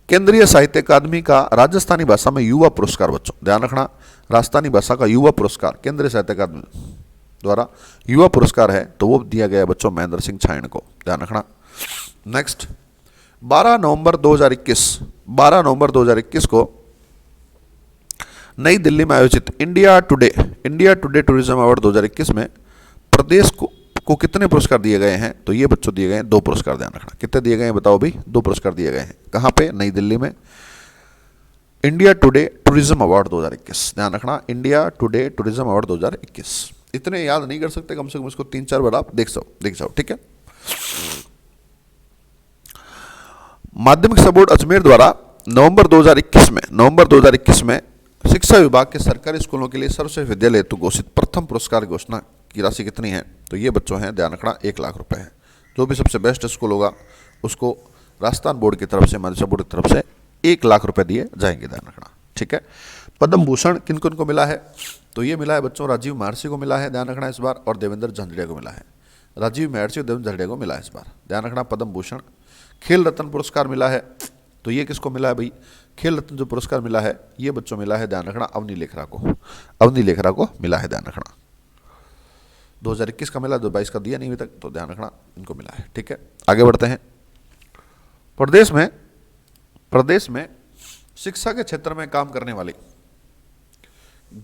केंद्रीय साहित्य अकादमी का राजस्थानी भाषा में युवा पुरस्कार, बच्चों ध्यान रखना, राजस्थानी भाषा का युवा पुरस्कार केंद्रीय साहित्य अकादमी द्वारा युवा पुरस्कार है, तो वो दिया गया है बच्चों महेंद्र सिंह छायण को, ध्यान रखना। नेक्स्ट 12 नवंबर 2021 को नई दिल्ली में आयोजित इंडिया टुडे टूरिज्म अवार्ड 2021 में प्रदेश को कितने पुरस्कार दिए गए हैं? तो ये बच्चों दिए गए हैं 2 पुरस्कार, ध्यान रखना। कितने दिए गए हैं बताओ भाई? 2 पुरस्कार दिए गए हैं। कहां पे? नई दिल्ली में। इंडिया टुडे टूरिज्म अवार्ड 2021, ध्यान रखना, इंडिया टुडे टूरिज्म अवार्ड 2021। इतने याद नहीं कर सकते, कम से कम इसको 3-4 बार आप देख जाओ, ठीक है। माध्यमिक शिक्षा बोर्ड अजमेर द्वारा नवंबर 2021 में शिक्षा विभाग के सरकारी स्कूलों के लिए सर्वश्रेष्ठ विद्यालय हेतु घोषित प्रथम पुरस्कार घोषणा की राशि कितनी है? तो ये बच्चों हैं, ध्यान रखना, 1 लाख रुपए है। जो भी सबसे बेस्ट स्कूल होगा उसको राजस्थान बोर्ड की तरफ से, माध्यमिक बोर्ड की तरफ से 1 लाख रुपए दिए जाएंगे, ध्यान रखना, ठीक है। पद्म भूषण किन किन को मिला है? तो ये मिला है बच्चों राजीव महर्षि को मिला है, ध्यान रखना इस बार, और देवेंद्र झांझड़िया को मिला है। राजीव महर्षि और देवेंद्र झांझड़िया को मिला है इस बार, ध्यान रखना, पद्म भूषण। खेल रत्न पुरस्कार मिला है, तो ये किसको मिला है भाई? खेल रत्न जो पुरस्कार मिला है ये बच्चों मिला है, ध्यान रखना, अवनी लेखरा को मिला है, ध्यान रखना। 2021 का मिला, 2022 का दिया नहीं अभी तक, तो ध्यान रखना इनको मिला है, ठीक है। आगे बढ़ते हैं। प्रदेश में शिक्षा के क्षेत्र में काम करने वाले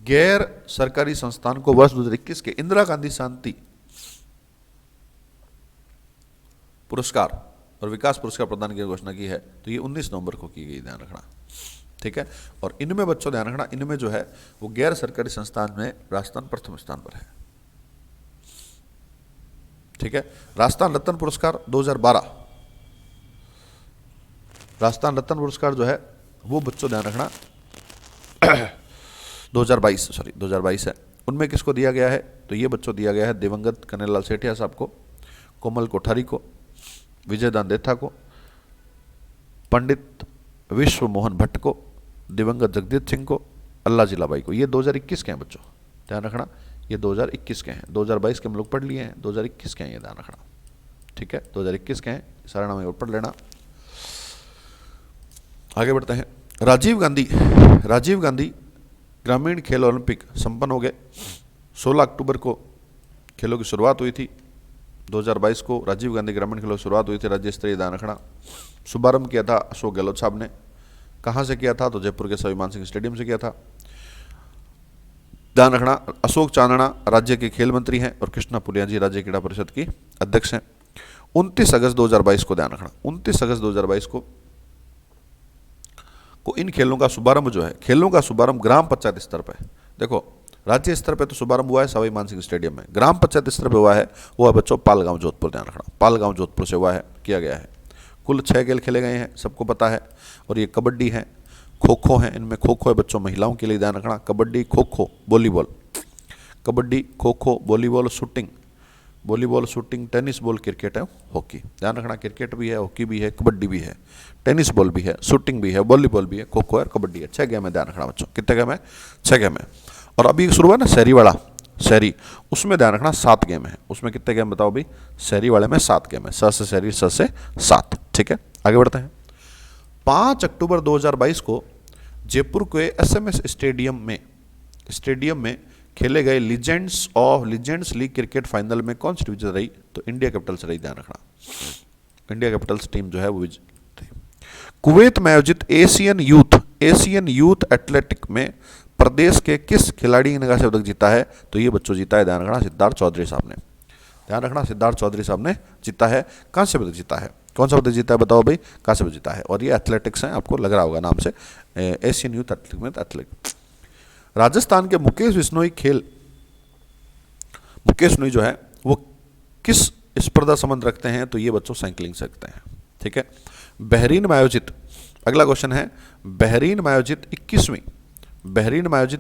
गैर सरकारी संस्थान को वर्ष 2021 के इंदिरा गांधी शांति पुरस्कार और विकास पुरस्कार प्रदान की घोषणा की है, तो ये 19 नवंबर को की गई, ध्यान रखना, ठीक है। और इनमें बच्चों ध्यान रखना, इनमें जो है वो गैर सरकारी संस्थान में राजस्थान प्रथम स्थान पर है, ठीक है। राजस्थान रत्न पुरस्कार 2012, राजस्थान रत्न पुरस्कार जो है वो बच्चों ध्यान रखना 2022 है। उनमें किसको दिया गया है? तो ये बच्चों दिया गया है दिवंगत कन्हैयालाल सेठिया साहब को, कोमल कोठारी को, विजय दान देथा को, पंडित विश्व मोहन भट्ट को, दिवंगत जगदीश सिंह को, अल्लाह जिलाबाई को। ये 2021 के हैं बच्चों, ध्यान रखना, ये 2021 के हैं। 2022 के हम लोग पढ़ लिए हैं, 2021 के हैं, ये ध्यान रखना, ठीक है। 2021 के हैं, सारा नाम और पढ़ लेना। आगे बढ़ते हैं। राजीव गांधी ग्रामीण खेल ओलंपिक संपन्न हो गए। 16 अक्टूबर को खेलों की शुरुआत हुई थी। 2022 को राजीव गांधी ग्रामीण खेलों की शुरुआत हुई थी, राज्य स्तरीय, ध्यान रखना। शुभारंभ किया था अशोक गहलोत साहब ने। कहाँ से किया था? तो जयपुर के स्वाभिमान सिंह स्टेडियम से किया था, ध्यान रखना। अशोक चांदना राज्य के खेल मंत्री हैं और कृष्णा पुलिया जी राज्य क्रीड़ा परिषद की अध्यक्ष हैं। 29 अगस्त 2022 को, ध्यान रखना, 29 अगस्त 2022 को इन खेलों का शुभारंभ जो है, खेलों का शुभारंभ ग्राम पंचायत स्तर पर, देखो राज्य स्तर पे तो शुभारंभ हुआ है सवाई मानसिंह स्टेडियम में, ग्राम पंचायत स्तर पे हुआ है वो है बच्चों पालगांव जोधपुर, ध्यान रखना, पालगांव जोधपुर से हुआ है, किया गया है। कुल 6 खेल खेले गए हैं, सबको पता है। और ये कबड्डी है, खो खो है, इनमें खो खो है बच्चों महिलाओं के लिए, ध्यान रखना, kabaddi, kho kho, volleyball, kabaddi, kho kho, volleyball, shooting, tennis ball, cricket है, हॉकी, ध्यान रखना, क्रिकेट भी है, हॉकी भी है, कबड्डी भी है, टेनिस बॉल भी है, शूटिंग भी है, वॉलीबॉल भी है, खो खो है, कबड्डी है। 6 गेम है, ध्यान रखना बच्चों। कितने गेम है? 6 गेम है। और अभी शुरू हुआ ना शहरी वाला, उसमें ध्यान रखना 7 गेम है। उसमें कितने गेम बताओ भाई? शहरी वाले में 7 गेम है, स से शहरी, स से 7, ठीक है। आगे बढ़ते हैं। 5 अक्टूबर 2022 को जयपुर के एसएमएस स्टेडियम में खेले गए लीजेंड्स लीग क्रिकेट फाइनल में कौन सी टीम जीत रही? तो इंडिया कैपिटल्स रही, ध्यान रखना, इंडिया कैपिटल्स टीम जो है वो विजयी। कुवैत में आयोजित एशियन यूथ एथलेटिक में प्रदेश के किस खिलाड़ी ने कांस्य पदक जीता है? तो ये बच्चों जीता है, ध्यान रखना, सिद्धार्थ चौधरी साहब ने, ध्यान रखना, सिद्धार्थ चौधरी साहब ने जीता है, कांस्य पदक जीता है। कौन सा पदक जीता है बताओ भाई? कांस्य पदक जीता है। और ये एथलेटिक्स है, आपको लग रहा होगा नाम से, एशियन यूथ एथलेटिक में एथलेटिक। राजस्थान के मुकेश बिश्नोई जो है वो किस स्पर्धा संबंध रखते हैं? तो ये बच्चों साइकिलिंग से रखते हैं, ठीक है। बहरीन में आयोजित, अगला क्वेश्चन है, बहरीन में आयोजित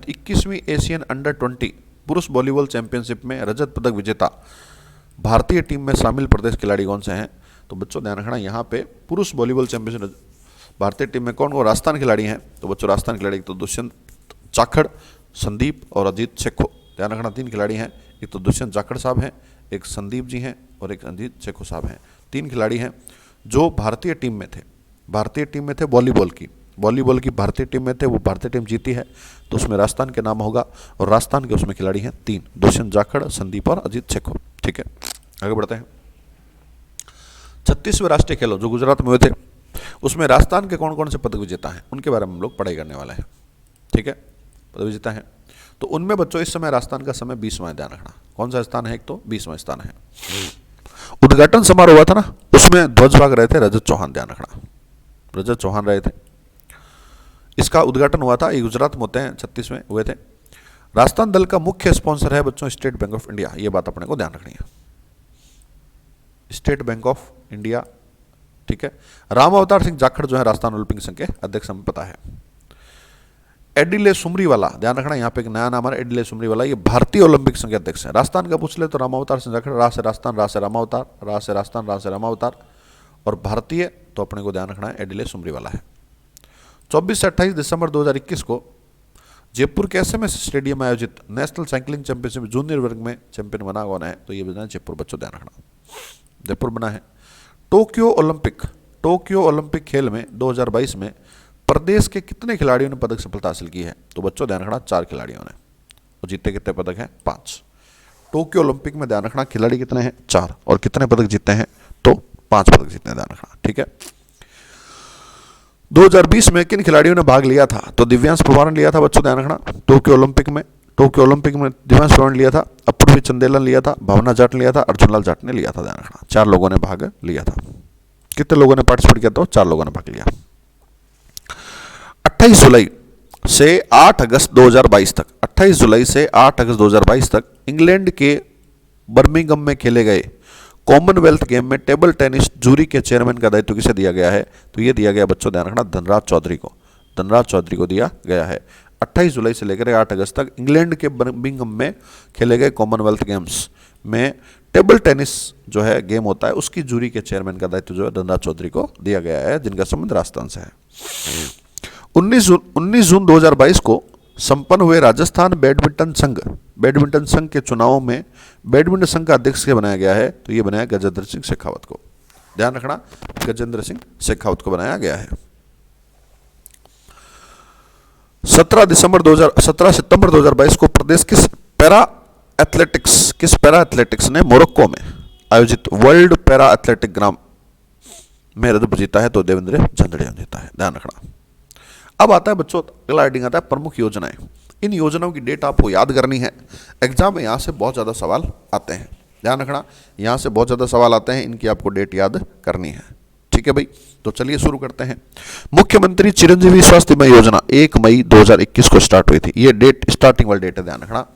21वीं एशियन अंडर-20 पुरुष वॉलीबॉल चैंपियनशिप में रजत पदक विजेता भारतीय टीम में शामिल प्रदेश खिलाड़ी कौन से हैं? तो बच्चों ध्यान रखना, यहाँ पे पुरुष वॉलीबॉल चैंपियनशिप भारतीय टीम में कौन कौन राजस्थान खिलाड़ी हैं? तो बच्चों राजस्थान खिलाड़ी एक तो दुष्यंत जाखड़, संदीप और अजीत शेखो। ध्यान रखना 3 खिलाड़ी हैं, एक तो दुष्यंत जाखड़ साहब हैं, एक संदीप जी हैं और एक अजीत शेखो साहब हैं। 3 खिलाड़ी हैं जो भारतीय टीम में थे। भारतीय टीम में थे वॉलीबॉल की भारतीय टीम में थे, वो भारतीय टीम जीती है तो उसमें राजस्थान के नाम होगा और राजस्थान के उसमें खिलाड़ी हैं 3, दुष्यंत जाखड़, संदीप और अजीत शेखो। ठीक है, आगे बढ़ते हैं। 36वें राष्ट्रीय खेलों जो गुजरात में हुए थे उसमें राजस्थान के कौन कौन से पदक विजेता हैं उनके बारे में हम लोग पढ़ाई करने वाले हैं। ठीक है, पदक विजेता हैं तो उनमें बच्चों इस समय राजस्थान का समय 20वां, ध्यान रखना कौन सा स्थान है, एक तो 20वां स्थान है। उद्घाटन समारोह हुआ था ना, उसमें ध्वज भाग रहे थे रजत चौहान, ध्यान रखना रजत चौहान रहे थे। इसका उद्घाटन हुआ था, ये गुजरात में होते हैं, 36वें हुए थे। राजस्थान दल का मुख्य स्पॉन्सर है बच्चों स्टेट बैंक ऑफ इंडिया, ये बात अपने को ध्यान रखनी है, स्टेट बैंक ऑफ इंडिया। ठीक है, राम अवतार सिंह जाखड़ जो है राजस्थान ओलंपिक संघ के अध्यक्ष, हमें पता है। एडिले सुमरीवाला, ध्यान रखना यहाँ पे एक नया नाम है एडिले सुमरीवाला, ये भारतीय ओलंपिक संघ के अध्यक्ष हैं। राजस्थान का पूछ ले तो राम अवतार सिंह जाखड़, रा से राजस्थान, रा से रामावतार, रा से राजस्थान, रा से रामावतार, और भारतीय तो अपने को ध्यान रखना है एडिले सुमरीवाला है। 24 से 28 दिसंबर 2021 को जयपुर के SMS स्टेडियम में आयोजित नेशनल साइकिलिंग चैंपियनशिप जूनियर वर्ग में चैंपियन बना कौन है? तो ये बना है जयपुर, बच्चों ध्यान रखना जयपुर बना है। टोक्यो ओलंपिक खेल में 2022 में प्रदेश के कितने खिलाड़ियों ने पदक सफलता हासिल की है? तो बच्चों ध्यान रखना 4 खिलाड़ियों ने, और जीते कितने पदक हैं? 5। टोक्यो ओलंपिक में ध्यान रखना खिलाड़ी कितने हैं? 4, और कितने पदक जीते हैं? तो 5 पदक जीते हैं, ध्यान रखना। ठीक है, 2020 में किन खिलाड़ियों ने भाग लिया था? तो दिव्यांश पवार ने लिया था बच्चों, ध्यान रखना टोक्यो ओलंपिक में दिव्यांश पवार ने लिया था, अपूर्वी चंदेलन लिया था, भावना जाट ने लिया था, अर्जुनलाल जाट ने लिया था, ध्यान रखना 4 लोगों ने भाग लिया था। कितने लोगों ने पार्टिसिपेट किया? तो 4 लोगों ने भाग लिया। 28 जुलाई से 8 अगस्त 2022 तक 28 जुलाई से 8 अगस्त 2022 तक इंग्लैंड के बर्मिंघम में खेले गए कॉमनवेल्थ गेम में टेबल टेनिस जूरी के चेयरमैन का दायित्व किसे दिया गया है? तो ये दिया गया बच्चों, ध्यान रखना धनराज चौधरी को दिया गया है। 28 जुलाई से लेकर 8 अगस्त तक इंग्लैंड के बर्मिंघम में खेले गए कॉमनवेल्थ गेम्स में टेबल टेनिस जो है गेम होता है उसकी जूरी के चेयरमैन का दायित्व जो है धनराज चौधरी को दिया गया है, जिनका संबंध राजस्थान से है। 19 जून 2022 को संपन्न हुए राजस्थान बैडमिंटन संघ के चुनावों में बैडमिंटन संघ का अध्यक्ष के बनाया गया है? तो ये बनाया गजेंद्र सिंह शेखावत को, ध्यान रखना गजेंद्र सिंह शेखावत को बनाया गया है। 17 सितंबर 2022 को प्रदेश किस पैरा एथलेटिक्स ने मोरक्को में आयोजित वर्ल्ड पैरा एथलेटिक ग्राम में रजत जीता है? तो देवेंद्र झंझड़िया जीता है, ध्यान रखना। अब आता है बच्चों अगला हेडिंग आता है प्रमुख योजनाएं। इन योजनाओं की डेट आपको याद करनी है, एग्जाम में यहाँ से बहुत ज़्यादा सवाल आते हैं, ध्यान रखना यहाँ से बहुत ज़्यादा सवाल आते हैं, इनकी आपको डेट याद करनी है। ठीक है भाई, तो चलिए शुरू करते हैं। मुख्यमंत्री चिरंजीवी स्वास्थ्य बीमा योजना 1 मई 2021 को स्टार्ट हुई थी। ये डेट स्टार्टिंग वाली डेट है, ध्यान रखना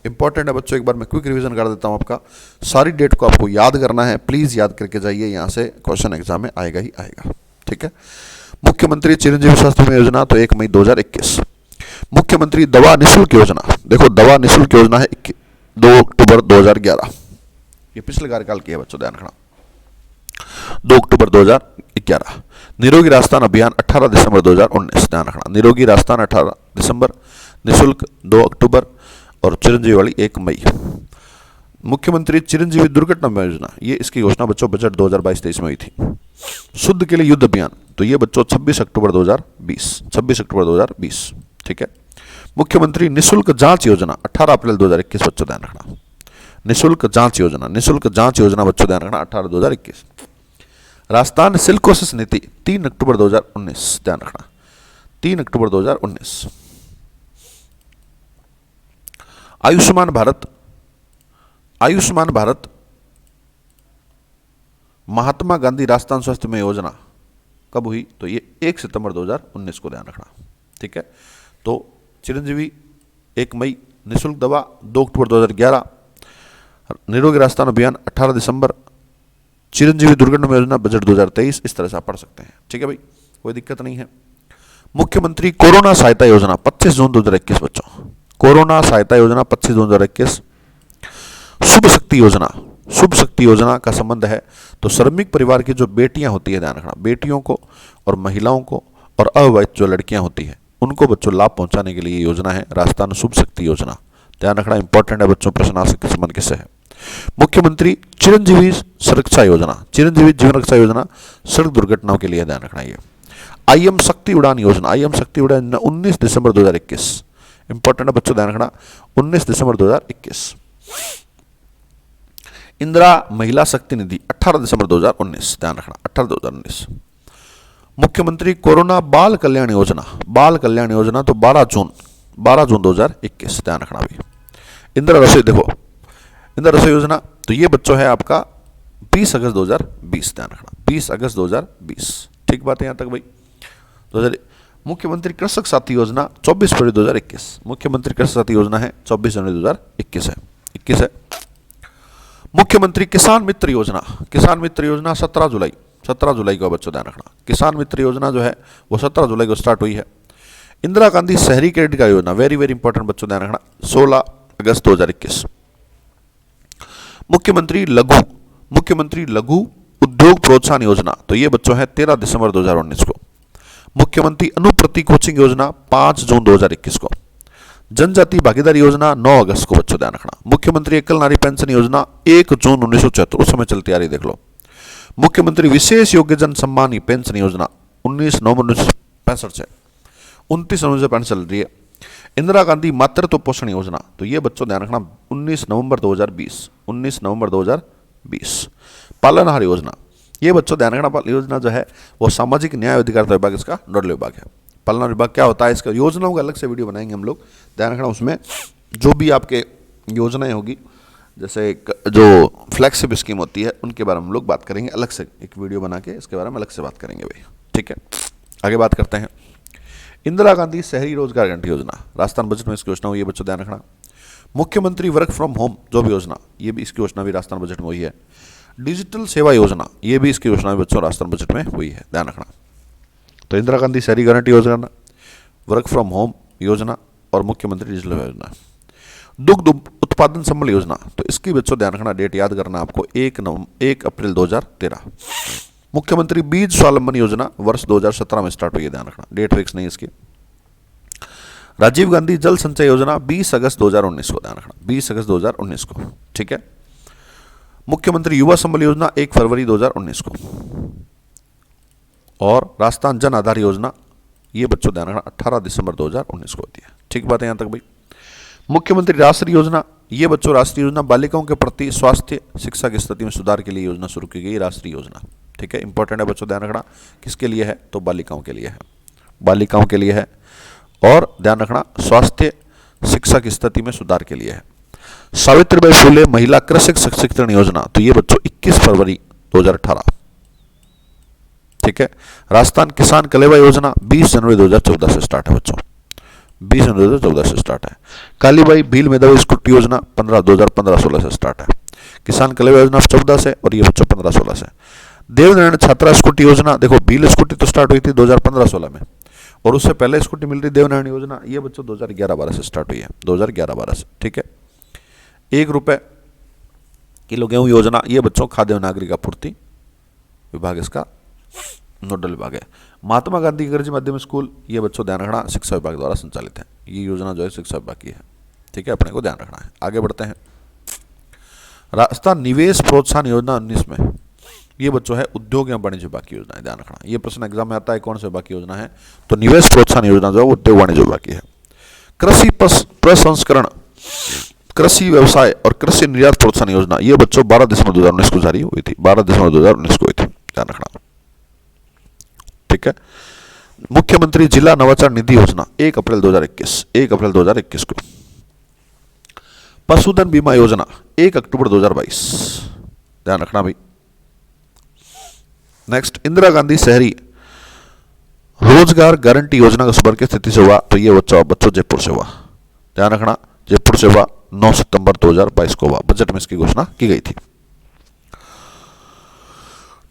इंपॉर्टेंट है बच्चों। एक बार मैं क्विक रिवीजन कर देता हूँ, आपका सारी डेट को आपको याद करना है, प्लीज़ याद करके जाइए, यहाँ से क्वेश्चन एग्जाम में आएगा ही आएगा। ठीक है, मुख्यमंत्री चिरंजीवी स्वास्थ्य बीमा योजना तो 1 मई 2021। मुख्यमंत्री दवा निःशुल्क योजना, देखो दवा निःशुल्क योजना है 2 अक्टूबर 2011, ये पिछले कार्यकाल की है बच्चों, ध्यान रखना 2 अक्टूबर 2011। निरोगी राजस्थान अभियान 18 दिसंबर 2019, ध्यान रखना निरोगी राजस्थान 18 दिसंबर, निःशुल्क 2 अक्टूबर और चिरंजीवी वाली 1 मई। मुख्यमंत्री चिरंजीवी दुर्घटना बीमा योजना, ये इसकी घोषणा बच्चों बजट 2022-23 में हुई थी। शुद्ध के लिए युद्ध अभियान, तो ये बच्चों 26 अक्टूबर 2020। ठीक है, मुख्यमंत्री निःशुल्क जांच योजना 18 अप्रैल 2021 बच्चों, ध्यान रखना निःशुल्क जांच योजना बच्चों, ध्यान रखना 18/2021। राजस्थान सिल्कोसिस नीति 3 अक्टूबर 2019, ध्यान रखना 3 अक्टूबर 2019। आयुष्मान भारत महात्मा गांधी राजस्थान स्वास्थ्य बीमा योजना कब हुई? तो ये 1 सितंबर 2019 को, ध्यान रखना। ठीक है, तो चिरंजीवी 1 मई, निःशुल्क दवा 2 अक्टूबर 2011, निरोगी राजस्थान अभियान 18 दिसंबर, चिरंजीवी दुर्घटना बीमा योजना बजट 2023, इस तरह से आप पढ़ सकते हैं। ठीक है भाई, कोई दिक्कत नहीं है। मुख्यमंत्री कोरोना सहायता योजना 25 जून 2021 बच्चों, कोरोना सहायता योजना 25 जून 2021। शुभ शक्ति योजना का संबंध है तो श्रमिक परिवार की जो बेटियां होती है, ध्यान रखना बेटियों को और महिलाओं को और अविवाहित जो लड़कियां होती हैं उनको बच्चों लाभ पहुंचाने के लिए ये योजना है राजस्थान शुभ शक्ति योजना। ध्यान रखना इंपॉर्टेंट है बच्चों, प्रश्न आ सकते संबंध किससे है। मुख्यमंत्री चिरंजीवी सुरक्षा योजना, चिरंजीवी जीवन रक्षा योजना सड़क दुर्घटनाओं के लिए, ध्यान रखना। ये आईएम शक्ति उड़ान योजना, आईएम शक्ति उड़ान 19 दिसंबर 2021, इंपॉर्टेंट है बच्चों, ध्यान रखना 19 दिसंबर 2021। इंदिरा महिला शक्ति निधि 18 दिसंबर 2019, ध्यान रखना 18 2019। मुख्यमंत्री कोरोना बाल कल्याण योजना, बाल कल्याण योजना तो 12 जून 2021, ध्यान रखना भी। इंदिरा रसोई, देखो इंदिरा रसोई योजना तो ये बच्चों है आपका 20 अगस्त 2020, ध्यान रखना 20 अगस्त 2020, ठीक बात है यहां तक भाई। 2000 मुख्यमंत्री कृषक साथी योजना 24 फरवरी 2021, मुख्यमंत्री कृषक साथी योजना है 24 जनवरी 2021 है, 21 है। मुख्यमंत्री किसान मित्र योजना, किसान मित्र योजना 17 जुलाई को बच्चों ध्यान रखना, किसान मित्र योजना जो है वो 17 जुलाई को स्टार्ट हुई है। इंदिरा गांधी शहरी क्रेडिट कार्ड योजना, वेरी वेरी इंपॉर्टेंट बच्चों ध्यान रखना 16 अगस्त 2021। मुख्यमंत्री लघु उद्योग प्रोत्साहन योजना तो ये बच्चों है 13 दिसंबर 2019 को। मुख्यमंत्री अनुप्रति कोचिंग योजना 5 जून 2021 को। जनजाति भागीदारी योजना 9 अगस्त को बच्चों ध्यान रखना। मुख्यमंत्री एकल नारी पेंशन योजना 1 जून 1974, उस समय चलती आ रही, देख लो। मुख्यमंत्री विशेष योग्यजन सम्मानी पेंशन योजना 19 नवंबर 1965 से 29 नवंबर 1965 चल रही है। इंदिरा गांधी मातृत्व पोषण योजना तो ये बच्चों ध्यान रखना 19 नवंबर 2020। पालनहार योजना ये बच्चों ध्यान रखना, पालन योजना जो है वो सामाजिक न्याय अधिकारिता विभाग इसका नोडल विभाग है। पालनहार विभाग क्या होता है, इसका योजनाओं का अलग से वीडियो बनाएंगे हम लोग, ध्यान रखना। उसमें जो भी आपके योजनाएं होगी, जैसे जो फ्लैगशिप स्कीम होती है उनके बारे में हम लोग बात करेंगे, अलग से एक वीडियो बना के इसके बारे में अलग से बात करेंगे भाई, ठीक है। आगे बात करते हैं। इंदिरा गांधी शहरी रोजगार गारंटी योजना, राजस्थान बजट में इसकी योजना हुई है बच्चों, ध्यान रखना। मुख्यमंत्री वर्क फ्रॉम होम जो भी योजना, ये भी इसकी योजना भी राजस्थान बजट में हुई है। डिजिटल सेवा योजना ये भी इसकी योजना भी बच्चों राजस्थान बजट में हुई है, ध्यान रखना। तो इंदिरा गांधी शहरी गारंटी योजना, वर्क फ्रॉम होम योजना और मुख्यमंत्री डिजिटल योजना। दुग्ध उत्पादन संबल योजना तो इसकी बच्चों ध्यान रखना, डेट याद करना आपको 1 अप्रैल 2013। मुख्यमंत्री बीज स्वावलंबन योजना वर्ष 2017 में स्टार्ट हुई है, ध्यान रखना, डेट फिक्स नहीं इसकी। राजीव गांधी जल संचय योजना 20 अगस्त 2019 को, ध्यान रखना 20 अगस्त 2019 को, ठीक है। मुख्यमंत्री युवा संबल योजना 1 फरवरी 2019 को। और राजस्थान जन आधार योजना ये बच्चों ध्यान रखना 18 दिसंबर 2019 को होती है, ठीक बात है यहां तक भाई। मुख्यमंत्री राष्ट्रीय योजना ये बच्चों राष्ट्रीय योजना बालिकाओं के प्रति स्वास्थ्य शिक्षा की स्थिति में सुधार के लिए योजना शुरू की गई, राष्ट्रीय योजना, ठीक है। इंपॉर्टेंट है बच्चों, ध्यान रखना किसके लिए है, तो बालिकाओं के लिए है, बालिकाओं के लिए है। और ध्यान रखना स्वास्थ्य शिक्षा की स्थिति में सुधार के लिए है। सावित्रीबाई फुले महिला कृषक सशक्तिकरण योजना तो ये बच्चों 21 फरवरी 2018, ठीक है। राजस्थान किसान कलेवा योजना 20 जनवरी 2014 से स्टार्ट है बच्चों, 20 जनवरी 2014 से स्टार्ट है। कालीबाई भील मेधावी स्कूटी योजना 2015-16 से स्टार्ट है। किसान कलेवा योजना 14 से और ये बच्चों 15-16 से। देवनारायण छात्रा स्कूटी योजना देखो, भील स्कूटी तो स्टार्ट हुई थी 2015-16 में, और उससे पहले स्कूटी मिल रही देवनारायण योजना ये बच्चों 2011-12 से स्टार्ट हुई है, 2011-12 से, ठीक है। 1 रुपये किलो गेहूं योजना ये बच्चों खाद्य और नागरिक आपूर्ति विभाग इसका नोडल विभाग है। महात्मा गांधी अंग्रेजी माध्यम स्कूल ये बच्चों ध्यान रखना शिक्षा विभाग द्वारा संचालित है, ये योजना जो है शिक्षा विभाग की है, ठीक है, अपने को ध्यान रखना है। आगे बढ़ते हैं। राजस्थान निवेश प्रोत्साहन योजना 19 में ये बच्चों है उद्योग एवं वाणिज्य विभाग की योजना है, ध्यान रखना। ये प्रश्न एग्जाम में आता है कौन से विभाग की योजना है, तो निवेश प्रोत्साहन योजना जो है उद्योग वाणिज्य विभाग की है। कृषि प्रसंस्करण, कृषि व्यवसाय और कृषि निर्यात प्रोत्साहन योजना ये बच्चों 12 दिसंबर 2019 को जारी हुई थी, 12 दिसंबर 2019 को हुई थी, ध्यान रखना, ठीक है। मुख्यमंत्री जिला नवाचार निधि योजना 1 अप्रैल 2021 को। पशुधन बीमा योजना 1 अक्टूबर 2022, ध्यान रखना भाई। नेक्स्ट, इंदिरा गांधी शहरी रोजगार गारंटी योजना का शुभारंभ किस तिथि से हुआ, तो ये बच्चों जयपुर से हुआ, ध्यान रखना, जयपुर से हुआ 9 सितंबर 2022 को हुआ, बजट में इसकी घोषणा की गई थी।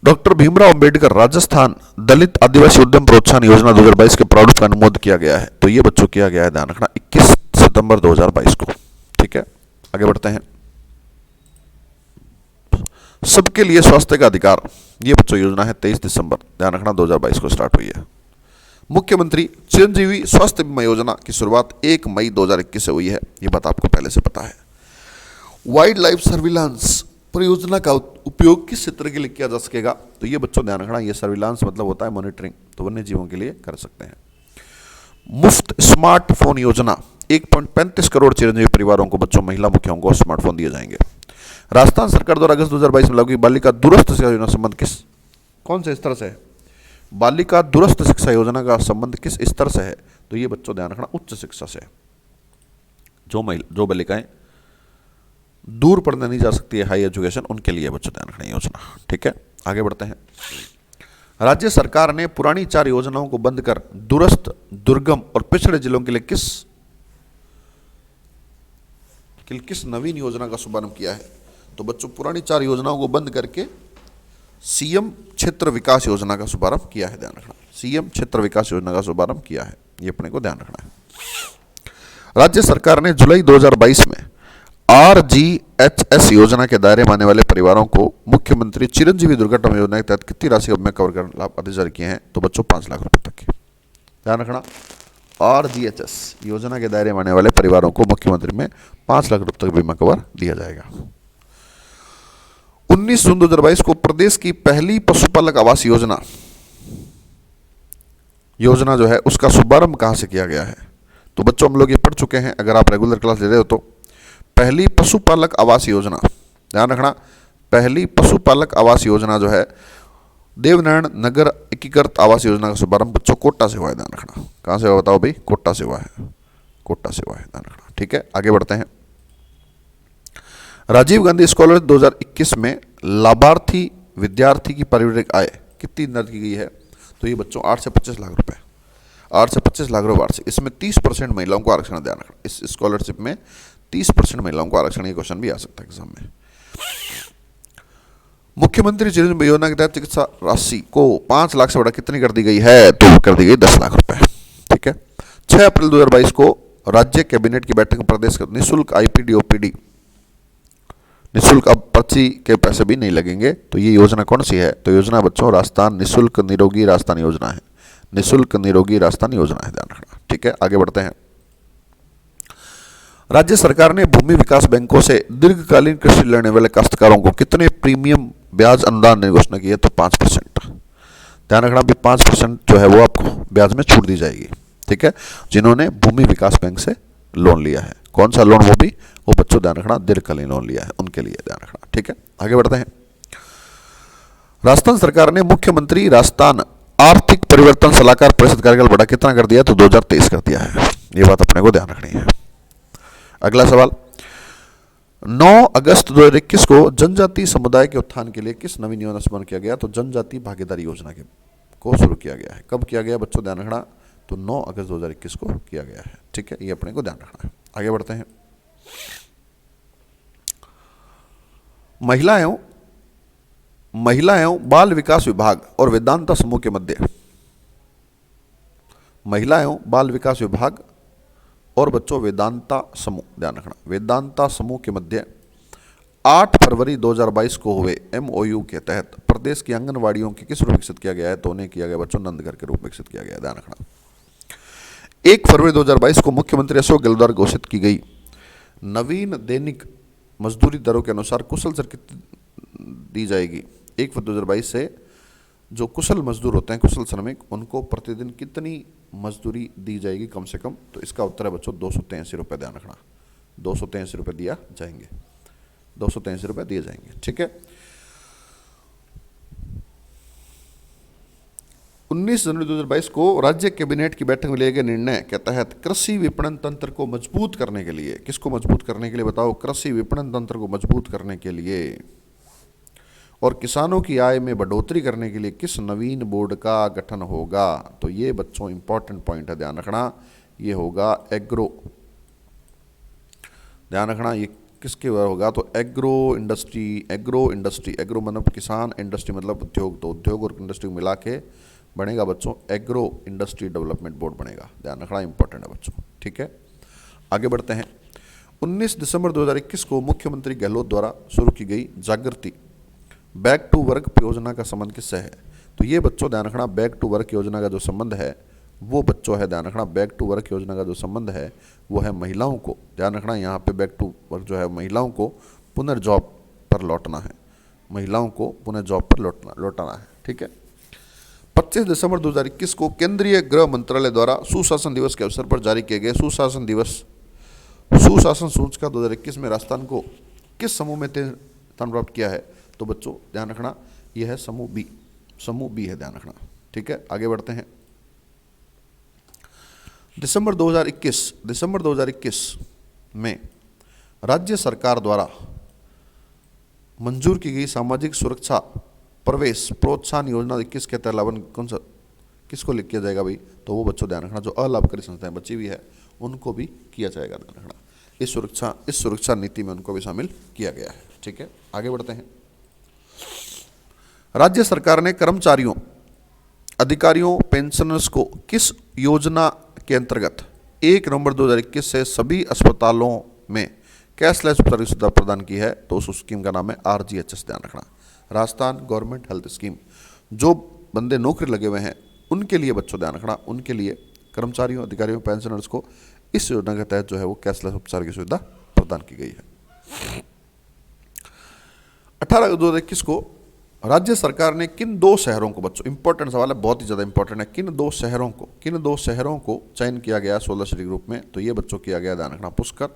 डॉक्टर भीमराव अंबेडकर राजस्थान दलित आदिवासी उद्यम प्रोत्साहन योजना 2022 के प्रारूप का अनुमोदन किया गया है, तो ये बच्चों किया गया है, ध्यान रखना 21 सितंबर 2022 को, ठीक है। आगे बढ़ते हैं। सबके लिए स्वास्थ्य का अधिकार, ये बच्चों योजना है 23 दिसंबर, ध्यान रखना 2022 को स्टार्ट हुई है। मुख्यमंत्री चिरंजीवी स्वास्थ्य बीमा योजना की शुरुआत 1 मई 2021 से हुई है, ये बात आपको पहले से पता है। वाइल्ड लाइफ सर्विलांस परियोजना का उपयोग किस क्षेत्र के लिए किया जा सकेगा, तो ये बच्चों ध्यान रखना, ये सर्विलांस मतलब होता है मॉनिटरिंग, तो वन्य जीवों के लिए कर सकते हैं। मुफ्त स्मार्टफोन योजना, 1.35 करोड़ चिरंजीवी परिवारों को बच्चों महिला मुखियाओं को स्मार्टफोन दिए जाएंगे। राजस्थान सरकार द्वारा अगस्त 2022 में लागू बालिका दूरस्थ शिक्षा योजना संबंध कौन से स्तर से है? बालिका दूरस्थ शिक्षा योजना का संबंध किस स्तर से है, तो ये बच्चों ध्यान रखना उच्च शिक्षा से। जो बालिकाएं दूर पढ़ने नहीं जा सकती है, हाई एजुकेशन, उनके लिए बच्चों ध्यान रखना योजना। ठीक है, आगे बढ़ते हैं। राज्य सरकार ने पुरानी 4 योजनाओं को बंद कर दूरस्थ, दुर्गम और पिछड़े जिलों के लिए किस नवीन योजना का शुभारंभ किया है, तो बच्चों पुरानी 4 योजनाओं को बंद करके सीएम क्षेत्र विकास योजना का शुभारंभ किया है, ध्यान रखना। सीएम क्षेत्र विकास योजना का शुभारंभ किया है, ये अपने को ध्यान रखना है। राज्य सरकार ने जुलाई 2022 में RGHS योजना के दायरे में आने वाले परिवारों को मुख्यमंत्री चिरंजीवी दुर्घटना योजना के तहत कितनी राशि में कवर कर लाभ आदेश जारी किए हैं, तो बच्चों 5 लाख रुपए तक के, ध्यान रखना। RGHS योजना के दायरे में आने वाले परिवारों को मुख्यमंत्री में 5 लाख रुपए तक बीमा कवर दिया जाएगा। 19 जून 2022 को प्रदेश की पहली पशुपालक आवास योजना जो है उसका शुभारंभ कहां से किया गया है, तो बच्चों हम लोग ये पढ़ चुके हैं, अगर आप रेगुलर क्लास ले रहे हो तो। पहली पशुपालक आवास योजना, ध्यान रखना, पहली पशुपालक आवास योजना जो है देवनारायण नगर एकीकृत आवास योजना का शुभारंभ बच्चों कोटा से हुआ है, ध्यान रखना। कहां से हुआ बताओ भाई? कोटा से हुआ है, कोटा से हुआ है, ध्यान रखना। ठीक है, आगे बढ़ते हैं। राजीव गांधी स्कॉलरशिप 2021 में लाभार्थी विद्यार्थी की पारिवारिक आय कितनी निर्धारित की गई है, तो ये बच्चों 8 से 25 लाख रुपए, 8 से 25 लाख रुपए वार्षिक। इसमें 30% महिलाओं को आरक्षण, ध्यान रखना। इस स्कॉलरशिप में 30% महिलाओं को आरक्षण, ये क्वेश्चन भी आ सकता है एग्जाम में। मुख्यमंत्री चिरंजीवी योजना के तहत चिकित्सा राशि को 5 लाख से बढ़ा कितनी कर दी गई है, तो कर दी गई 10 लाख रुपए। ठीक है, 6 अप्रैल 2022 को राज्य कैबिनेट की बैठक में प्रदेश का निःशुल्क IPD OPD, निःशुल्क अब पर्ची के पैसे भी नहीं लगेंगे, तो ये योजना कौन सी है, तो योजना बच्चों राजस्थान निःशुल्क निरोगी राजस्थान योजना है, निःशुल्क निरोगी राजस्थान योजना है, ध्यान रखना। ठीक है, आगे बढ़ते हैं। राज्य सरकार ने भूमि विकास बैंकों से दीर्घकालीन कृषि लेने वाले काश्तकारों को कितने प्रीमियम ब्याज अनुदान की घोषणा की है, तो 5%, ध्यान रखना भी 5% जो है वो आपको ब्याज में छूट दी जाएगी। ठीक है, जिन्होंने भूमि विकास बैंक से लोन लिया है, कौन सा लोन, वो बच्चों ध्यान रखना दीर्घकालीन लोन लिया है, उनके लिए ध्यान रखना। ठीक है, आगे बढ़ते हैं। राजस्थान सरकार ने मुख्यमंत्री राजस्थान आर्थिक परिवर्तन सलाहकार परिषद कार्यकाल बढ़ा कितना कर दिया, तो 2023 कर दिया है, ये बात अपने को ध्यान रखनी है। अगला सवाल, 9 अगस्त 2021 को जनजातीय समुदाय के उत्थान के लिए किस नवीन योजना शुरू किया गया, तो जनजातीय भागीदारी योजना को शुरू किया गया है। कब किया गया बच्चों, ध्यान रखना, तो 9 अगस्त 2021 को किया गया है। ठीक है, ये अपने को ध्यान रखना है। आगे बढ़ते हैं। महिला एवं बाल विकास विभाग और वेदांता समूह के मध्य, महिला एवं बाल विकास विभाग और बच्चों वेदांता समूह, ध्यान रखना, वेदांता समूह के मध्य 8 फरवरी 2022 को हुए MOU के तहत प्रदेश की आंगनवाड़ियों की किस रूप विकसित किया गया है, तो उन्हें किया गया बच्चों नंदघर के रूप विकसित किया गया है, ध्यान रखना। 1 फरवरी 2022 को मुख्यमंत्री अशोक गहलोत द्वारा घोषित की गई नवीन दैनिक मजदूरी दरों के अनुसार कुशल श्रम कितनी दी जाएगी। 1 फरवरी 2022 से जो कुशल मजदूर होते हैं, कुशल श्रमिक, उनको प्रतिदिन कितनी मजदूरी दी जाएगी कम से कम, तो इसका उत्तर है बच्चों 283 रुपये, ध्यान रखना, 283 रुपये दिया जाएंगे, 283 रुपये दिए जाएंगे। ठीक है, 19 जनवरी 2022 को राज्य कैबिनेट की बैठक में लिए गए निर्णय के तहत कृषि विपणन तंत्र को मजबूत करने के लिए, किसको मजबूत करने के लिए बताओ, कृषि विपणन तंत्र को मजबूत करने के लिए और किसानों की आय में बढ़ोतरी करने के लिए किस नवीन बोर्ड का गठन होगा, तो ये बच्चों इंपॉर्टेंट पॉइंट है, ध्यान रखना, ये होगा एग्रो, ध्यान रखना, ये किसके होगा, तो एग्रो इंडस्ट्री, एग्रो मतलब किसान, इंडस्ट्री मतलब उद्योग, तो उद्योग और इंडस्ट्री मिला के बनेगा बच्चों एग्रो इंडस्ट्री डेवलपमेंट बोर्ड बनेगा, ध्यान रखना, इंपॉर्टेंट है बच्चों। ठीक है, आगे बढ़ते हैं। 19 दिसंबर 2021 को मुख्यमंत्री गहलोत द्वारा शुरू की गई जागृति बैक टू वर्क योजना का संबंध किससे है? तो ये बच्चों ध्यान रखना, बैक टू वर्क योजना का जो संबंध है वो बच्चों है, ध्यान रखना, बैक टू वर्क योजना का जो संबंध है वो है महिलाओं को, ध्यान रखना यहाँ पे बैक टू वर्क जो है महिलाओं को पुनर्जॉब पर लौटना है, महिलाओं को पुनः जॉब पर लौटाना है। ठीक है। 25 दिसंबर 2021 को केंद्रीय गृह मंत्रालय द्वारा सुशासन दिवस के अवसर पर जारी किए गए सुशासन सूचकांक 2021 में राजस्थान को किस समूह में स्थान प्राप्त किया है? तो बच्चों ध्यान रखना यह है समूह बी है, ध्यान रखना। ठीक है, आगे बढ़ते हैं। दिसंबर 2021 में राज्य सरकार द्वारा मंजूर की गई सामाजिक सुरक्षा प्रवेश प्रोत्साहन योजना 21 के तहत लाभ किसको लिख किया जाएगा भाई? तो वो बच्चों ध्यान रखना जो अलाभकारी संस्थाएं बची हुई है उनको भी किया जाएगा, ध्यान रखना। इस सुरक्षा नीति में उनको भी शामिल किया गया है। ठीक है, आगे बढ़ते हैं। राज्य सरकार ने कर्मचारियों, अधिकारियों, पेंशनर्स को किस योजना के अंतर्गत 1 नवंबर 2021 से सभी अस्पतालों में कैशलेस उपचार की सुविधा प्रदान की है? तो उस स्कीम का नाम है RGHS, ध्यान रखना, राजस्थान गवर्नमेंट हेल्थ स्कीम। जो बंदे नौकरी लगे हुए हैं उनके लिए बच्चों ध्यान रखना, उनके लिए कर्मचारियों, अधिकारियों, पेंशनर्स को इस योजना के तहत जो है वो कैशलेस उपचार की सुविधा प्रदान की गई है। 18 2021 को राज्य सरकार ने किन 2 शहरों को, बच्चों इंपॉर्टेंट सवाल है, बहुत ही ज़्यादा इंपॉर्टेंट है, किन दो शहरों को चयन किया गया 16 सिटी ग्रुप में? तो ये बच्चों किया गया, ध्यान रखना, पुष्कर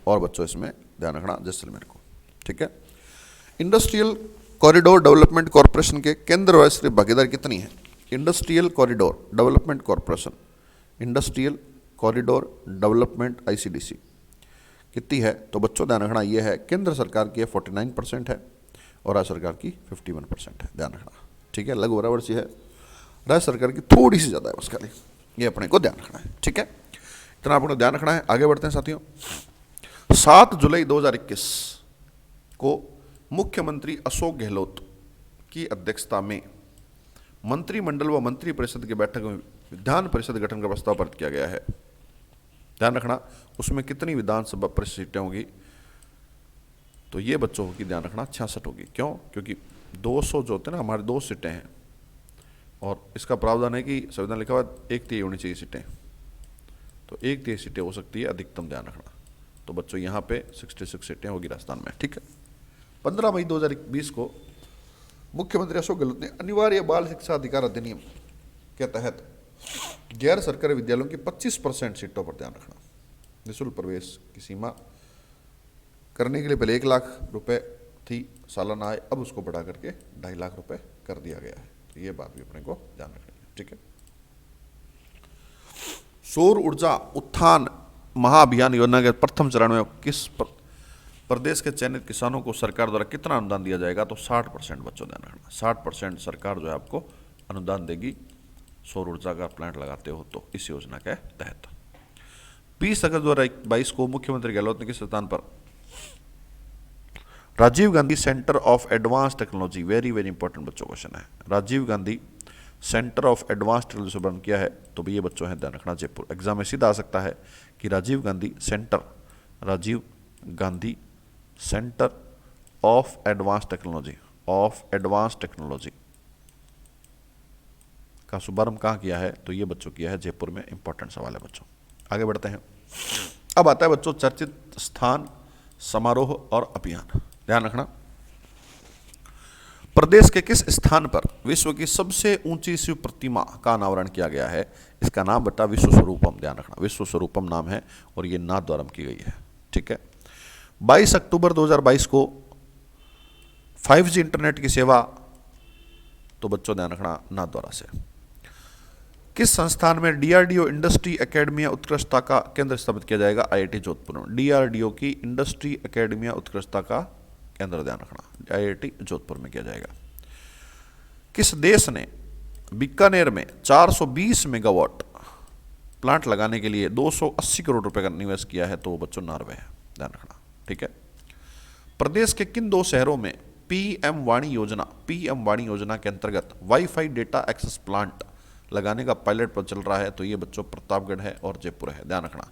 और बच्चों इसमें ध्यान रखना जैसलमेर को। ठीक है। इंडस्ट्रियल कॉरिडोर डेवलपमेंट कॉरपोरेशन के केंद्र और राज्य भागीदारी कितनी है? Industrial corridor development corporation, industrial corridor development ICDC कितनी है? तो बच्चों ध्यान रखना ये है, केंद्र सरकार की 49% है और राज्य सरकार की 51% है, ध्यान रखना। ठीक है, लगभग बराबर सी है, राज्य सरकार की थोड़ी सी ज़्यादा है बस खाली, ये अपने को ध्यान रखना है। ठीक है, इतना अपने को ध्यान रखना है। आगे बढ़ते हैं साथियों। 7 जुलाई 2021 को मुख्यमंत्री अशोक गहलोत की अध्यक्षता में मंत्रिमंडल व मंत्री परिषद की बैठक में विधान परिषद गठन का प्रस्ताव पारित किया गया है। ध्यान रखना उसमें कितनी विधानसभा परिषद सीटें होगी? तो ये बच्चों की ध्यान रखना 66 होगी। क्यों? क्योंकि 200 जो होते हैं ना हमारे 2 सीटें हैं और इसका प्रावधान है कि संविधान लिखा हुआ 1/3 होनी चाहिए सीटें, तो 1/3 सीटें हो सकती है अधिकतम, ध्यान रखना। तो बच्चों यहाँ पे 66 सीटें होगी राजस्थान में। ठीक है। 15 मई 2020 को मुख्यमंत्री अशोक गहलोत ने अनिवार्य बाल शिक्षा अधिकार अधिनियम के तहत गैर सरकारी विद्यालयों की 25% सीटों पर ध्यान रखना निःशुल्क प्रवेश की सीमा करने के लिए पहले 1 लाख रुपए थी सालाना आय, अब उसको बढ़ा करके 2.5 लाख रुपए कर दिया गया है। तो ये बात भी अपने को ध्यान रखनी है। ठीक है। सौर ऊर्जा उत्थान महाअभियान योजना के प्रथम चरण में किस प्रदेश के चयनित किसानों को सरकार द्वारा कितना अनुदान दिया जाएगा? तो 60% बच्चों ध्यान रखना, 60% सरकार जो है आपको अनुदान देगी सौर ऊर्जा का प्लांट लगाते हो तो इस योजना के तहत। 20 अगस्त 2022 को मुख्यमंत्री गहलोत ने किस स्थान पर Rajiv Gandhi centre of advance technology, very very important बच्चों क्वेश्चन है, Rajiv Gandhi centre of advance technology बन किया है? तो ये बच्चों है ध्यान रखना जयपुर। एग्जाम में सीधा आ सकता है कि Rajiv Gandhi centre of advance technology का शुभारंभ कहाँ किया है? तो ये बच्चों किया है जयपुर में। इंपॉर्टेंट सवाल है बच्चों। आगे बढ़ते हैं। अब आता है बच्चों चर्चित स्थान, समारोह और अभियान। ध्यान रखना प्रदेश के किस स्थान पर विश्व की सबसे ऊंची शिव प्रतिमा का अनावरण किया गया है? इसका नाम बता विश्व स्वरूपम, ध्यान रखना विश्व स्वरूपम नाम है और ये नाथ द्वारा की गई है। ठीक है। 22 अक्टूबर 2022 को 5G इंटरनेट की सेवा, तो बच्चों ध्यान रखना नाथ द्वारा से। किस संस्थान में DRDO इंडस्ट्री एकेडमिया उत्कृष्टता का केंद्र स्थापित किया जाएगा? IIT जोधपुर में DRDO की इंडस्ट्री एकेडमिया उत्कृष्टता का केंद्र, ध्यान रखना IIT जोधपुर में किया जाएगा। किस देश ने बीकानेर में 420 मेगावाट प्लांट लगाने के लिए 280 करोड़ रुपए का निवेश किया है? तो वो बच्चों नॉर्वे है, ध्यान रखना। ठीक है। प्रदेश के किन 2 शहरों में PM वाणी योजना के अंतर्गत वाईफाई डेटा एक्सेस प्लांट लगाने का पायलट पर चल रहा है? तो ये बच्चों प्रतापगढ़ है और जयपुर है, ध्यान रखना।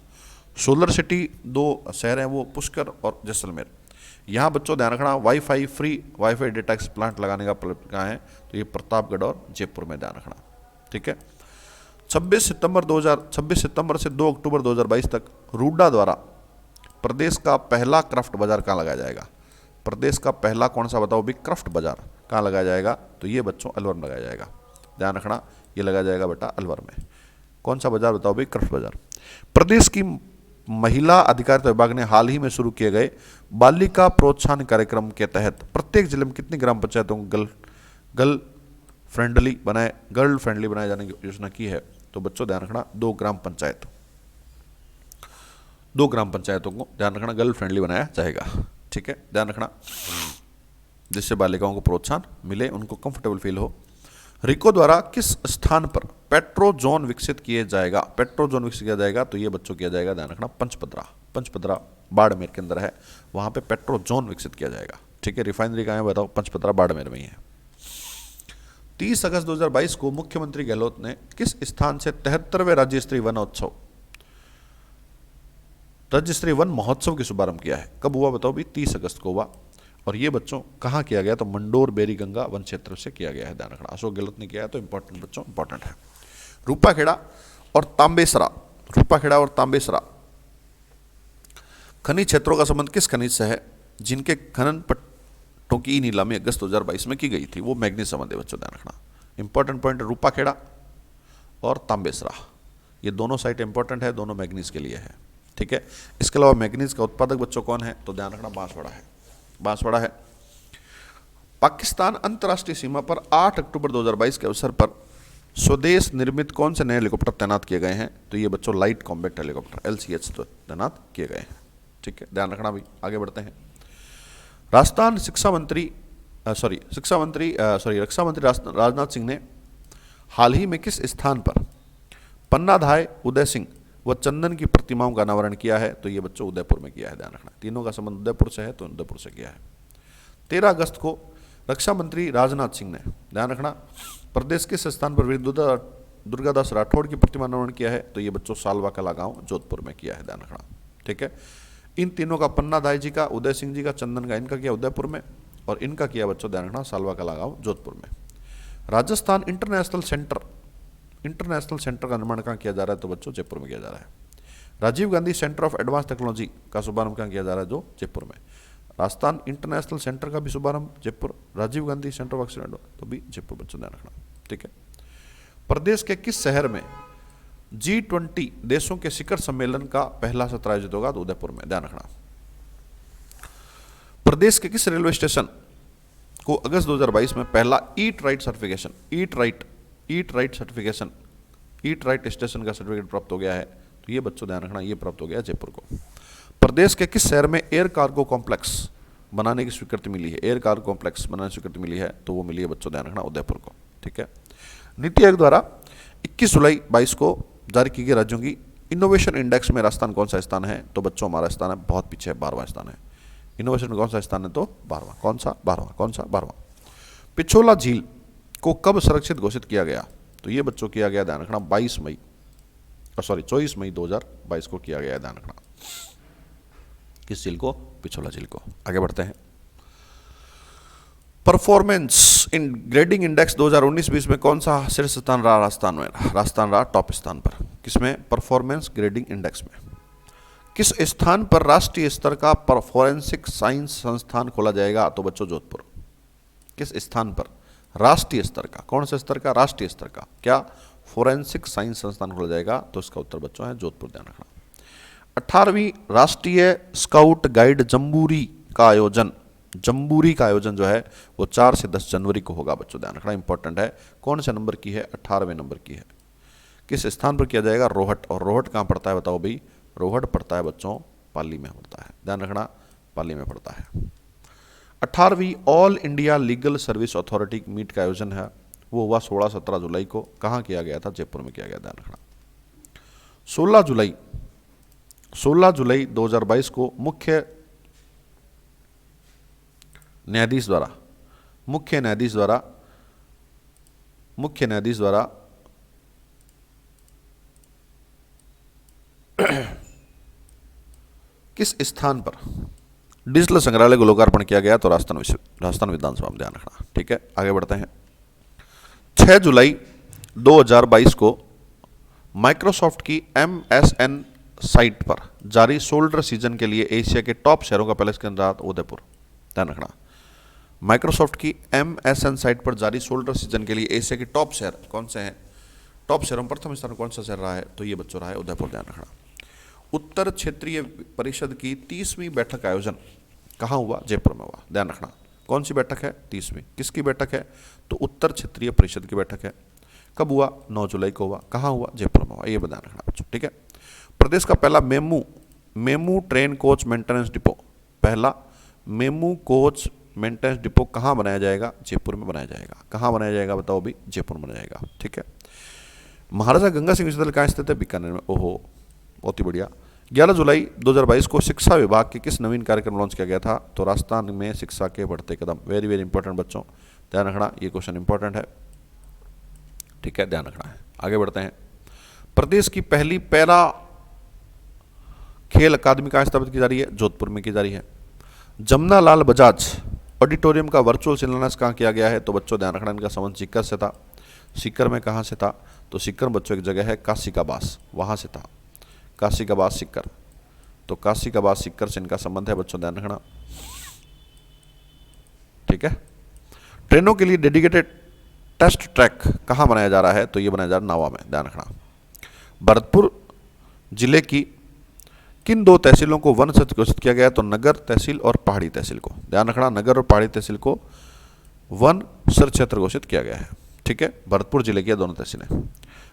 सोलर सिटी 2 शहर हैं वो पुष्कर और जैसलमेर। यहाँ बच्चों ध्यान रखना, wifi free wifi data plant लगाने का कहाँ है, तो ये प्रतापगढ़ और जयपुर में, ध्यान रखना। ठीक है। 26 सितंबर से 2 अक्टूबर 2022 तक रूडा द्वारा प्रदेश का पहला क्राफ्ट बाजार कहाँ लगाया जाएगा? प्रदेश का पहला कौन सा बताओ भी क्राफ्ट बाजार कहाँ लगाया जाएगा? तो ये बच्चों अलवर में लगाया जाएगा, ध्यान रखना, ये लगाया जाएगा बेटा अलवर में। कौन सा बाजार बताओ भाई? क्राफ्ट बाजार। प्रदेश की महिला अधिकारिता विभाग ने हाल ही में शुरू किए गए बालिका प्रोत्साहन कार्यक्रम के तहत प्रत्येक जिले में कितनी ग्राम पंचायतों को गर्ल फ्रेंडली बनाए जाने की योजना की है? तो बच्चों ध्यान रखना, 2 ग्राम पंचायतों को ध्यान रखना गर्ल फ्रेंडली बनाया जाएगा। ठीक है, ध्यान रखना, जिससे बालिकाओं को प्रोत्साहन मिले, उनको कंफर्टेबल फील हो। रिको द्वारा किस स्थान पर पेट्रो जोन विकसित किया जाएगा? तो ये बच्चों किया जाएगा, ध्यान रखना, पंचपदरा बाड़मेर के अंदर है, वहां पे पेट्रो जोन विकसित किया जाएगा। ठीक है, रिफाइनरी कहाँ है बताओ? पंचपदरा बाड़मेर में ही है। 30 अगस्त 2022 को मुख्यमंत्री गहलोत ने किस स्थान से 73वें राज्य स्तरीय वन महोत्सव की शुभारंभ किया है? कब हुआ बताओ भी? 30 अगस्त को हुआ। और ये बच्चों कहाँ किया गया? तो मंडोर बेरी गंगा वन क्षेत्र से किया गया है, ध्यान रखना। अशोक गहलोत ने किया है, तो इंपॉर्टेंट बच्चों, इंपॉर्टेंट है। रूपाखेड़ा और तांबेसरा खनिज क्षेत्रों का संबंध किस खनिज से है जिनके खनन पट्टों की नीलामी अगस्त 2022 में की गई थी? वो मैग्नीज संबंध है बच्चों, ध्यान रखना। इंपॉर्टेंट पॉइंट, रूपाखेड़ा और तांबेसरा, ये दोनों साइट इंपॉर्टेंट है, दोनों मैग्नीज के लिए है। ठीक है, इसके अलावा मैग्नीज का उत्पादक बच्चों कौन है? तो ध्यान रखना, बांसवाड़ा है। पाकिस्तान अंतर्राष्ट्रीय सीमा पर 8 अक्टूबर 2022 के अवसर पर स्वदेश निर्मित कौन से नए हेलीकॉप्टर तैनात किए गए हैं? तो ये बच्चों लाइट कॉम्बैट हेलीकॉप्टर LCH तैनात किए गए हैं। ठीक है, ध्यान रखना भाई। आगे बढ़ते हैं। रक्षा मंत्री राजनाथ सिंह ने हाल ही में किस स्थान पर पन्नाधाय, उदय सिंह व चंदन की प्रतिमाओं का अनावरण किया है? तो ये बच्चों उदयपुर में किया है, ध्यान रखना। तीनों का संबंध उदयपुर से है, तो उदयपुर से किया है। 13 अगस्त को रक्षा मंत्री राजनाथ सिंह ने, ध्यान रखना, प्रदेश किस स्थान पर वीर दुर्गादास राठौड़ की प्रतिमा अनावरण किया है? तो ये बच्चों सालवा कला गांव जोधपुर में किया है, ध्यान रखना। ठीक है, इन तीनों का पन्नाधाय जी का, उदय सिंह जी का, चंदन का, इनका किया उदयपुर में, और इनका किया बच्चों ध्यान रखना सालवा कला गांव जोधपुर में। राजस्थान इंटरनेशनल सेंटर का निर्माण कहाँ किया जा रहा है? तो बच्चों जयपुर में किया जा रहा है। Rajiv Gandhi centre of advance technology का शुभारंभ कहाँ किया जा रहा है? जो जयपुर में। राजस्थान इंटरनेशनल सेंटर का भी शुभारंभ Jaipur, Rajiv Gandhi centre of excellence तो भी जयपुर, बच्चों ध्यान रखना। ठीक है, प्रदेश के किस शहर में G20 देशों के शिखर सम्मेलन का पहला सत्र आयोजित होगा? तो उदयपुर में, ध्यान रखना। प्रदेश के किस रेलवे स्टेशन को अगस्त 2022 में पहला ईट राइट स्टेशन का सर्टिफिकेट प्राप्त हो गया है? तो ये बच्चों ध्यान रखना, ये प्राप्त हो गया जयपुर को। प्रदेश के किस शहर में एयर कार्गो कॉम्प्लेक्स बनाने की स्वीकृति मिली है? तो वो मिली है बच्चों, ध्यान रखना, उदयपुर को। ठीक है, नीति आयोग द्वारा 21 जुलाई 22 को जारी की गई राज्यों की इनोवेशन इंडेक्स में राजस्थान कौन सा स्थान है? तो बच्चों हमारा स्थान है बहुत पीछे है, 12वां स्थान है। इनोवेशन में कौन सा स्थान है? तो 12वां। कौन सा? 12वां। पिछोला झील को कब संरक्षित घोषित किया गया? तो ये बच्चों किया गया, ध्यान रखना, 24 मई 2022 को किया गया है, ध्यान रखना। किस झील को? पिछोला झील को। आगे बढ़ते हैं। परफॉर्मेंस इन ग्रेडिंग इंडेक्स 2019-20 में कौन सा शीर्ष स्थान रहा? राजस्थान रहा टॉप स्थान पर। किसमें? परफॉर्मेंस ग्रेडिंग इंडेक्स में। किस स्थान पर राष्ट्रीय स्तर का फॉरेंसिक साइंस संस्थान खोला जाएगा? तो बच्चों जोधपुर। किस स्थान पर राष्ट्रीय स्तर का? कौन से स्तर का? राष्ट्रीय स्तर का। क्या? फॉरेंसिक साइंस संस्थान खोला जाएगा? तो इसका उत्तर बच्चों है जोधपुर, ध्यान रखना। 18वीं राष्ट्रीय स्काउट गाइड जम्बूरी का आयोजन जो है वो 4 से 10 जनवरी को होगा, बच्चों ध्यान रखना, इंपॉर्टेंट है। कौन से नंबर की है? 18वें नंबर की है। किस स्थान पर किया जाएगा? रोहट। और रोहट कहाँ पड़ता है बताओ भाई? रोहट पड़ता है बच्चों पाली में पड़ता है, ध्यान रखना, पाली में पड़ता है। 18वीं all India legal service authority meet का आयोजन है, वो हुआ 16-17 जुलाई को। कहाँ किया गया था? जयपुर में किया गया, ध्यान रखना। 16 जुलाई 2022 को मुख्य न्यायाधीश द्वारा किस स्थान पर डिजिटल संग्रहालय को लोकार्पण किया गया तो राजस्थान विधानसभा में, ध्यान रखना। ठीक है, आगे बढ़ते हैं। 6 जुलाई 2022 को माइक्रोसॉफ्ट की MSN साइट पर जारी शोल्डर सीजन के लिए एशिया के टॉप शहरों का पहले केंद्र रहा उदयपुर, ध्यान रखना। माइक्रोसॉफ्ट की MSN साइट पर जारी शोल्डर सीजन के लिए एशिया के टॉप शहर कौन से हैं? टॉप शहरों में प्रथम स्थान कौन सा शहर रहा है? तो ये बच्चों रहा है उदयपुर, ध्यान रखना। उत्तर क्षेत्रीय परिषद की 30वीं बैठक आयोजन कहाँ हुआ? जयपुर में हुआ, ध्यान रखना। कौन सी बैठक है? 30वीं। किसकी बैठक है? तो उत्तर क्षेत्रीय परिषद की बैठक है। कब हुआ? 9 जुलाई को हुआ। कहाँ हुआ? जयपुर में हुआ, ये ध्यान रखना बच्चों। ठीक है, प्रदेश का पहला MEMU train coach maintenance depot, पहला मेमू कोच मेंटेनेंस डिपो कहाँ बनाया जाएगा? जयपुर में बनाया जाएगा। कहाँ बनाया जाएगा बताओ भी? जयपुर में बनाया जाएगा। ठीक है, महाराजा गंगा सिंह विश्वविद्यालय कहाँ स्थित है? बीकानेर में। ओहो, बहुत ही बढ़िया। 11 जुलाई 2022 को शिक्षा विभाग के किस नवीन कार्यक्रम लॉन्च किया गया था? तो राजस्थान में शिक्षा के बढ़ते कदम, वेरी वेरी इंपॉर्टेंट बच्चों, ध्यान रखना, ये क्वेश्चन इंपॉर्टेंट है। ठीक है, ध्यान रखना है। आगे बढ़ते हैं। प्रदेश की पहली पैरा खेल अकादमी कहाँ स्थापित की जा रही है? जोधपुर में की जा रही है। जमनालाल बजाज ऑडिटोरियम का वर्चुअल शिलान्यास कहाँ किया गया है? तो बच्चों ध्यान रखना, इनका संबंध सीकर से था। सीकर में कहाँ से था? तो सीकर बच्चों एक जगह है काशी का बास, वहाँ से था। काशी का बास सीकर, तो काशी का बास सीकर से इनका संबंध है बच्चों, ध्यान रखना। ठीक है, ट्रेनों के लिए डेडिकेटेड टेस्ट ट्रैक कहाँ बनाया जा रहा है? तो ये बनाया जा रहा है नावा में, ध्यान रखना। भरतपुर जिले की किन 2 तहसीलों को वन क्षेत्र घोषित किया गया है? तो नगर तहसील और पहाड़ी तहसील को, ध्यान रखना, नगर और पहाड़ी तहसील को वन क्षेत्र घोषित किया गया है। ठीक है, भरतपुर जिले की दोनों तहसीलें।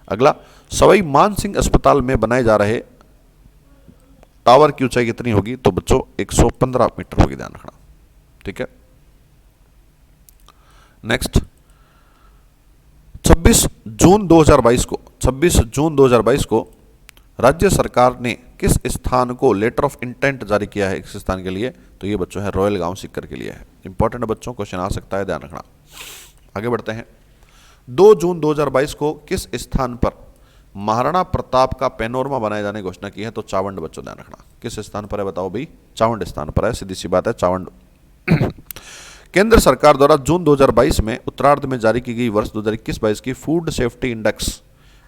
अगला, सवाई मान सिंह अस्पताल में बनाए जा रहे टावर की ऊंचाई कितनी होगी? तो बच्चों 115 मीटर होगी, ध्यान रखना। ठीक है, नेक्स्ट, 26 जून 2022 को राज्य सरकार ने किस स्थान को लेटर ऑफ इंटेंट जारी किया है? किस स्थान के लिए? तो ये बच्चों है रॉयल गांव सीकर के लिए है। इंपॉर्टेंट बच्चों, क्वेश्चन आ सकता है, ध्यान रखना। आगे बढ़ते हैं। 2 जून 2022 को किस स्थान पर महाराणा प्रताप का पैनोरमा बनाए जाने की घोषणा की है? तो चावंड बच्चों, ध्यान रखना। किस स्थान पर है बताओ भाई? चावंड स्थान पर है, सीधी सी बात है, चावंड। केंद्र सरकार द्वारा जून 2022 में उत्तरार्ध में जारी की गई वर्ष 2021-22 की फूड सेफ्टी इंडेक्स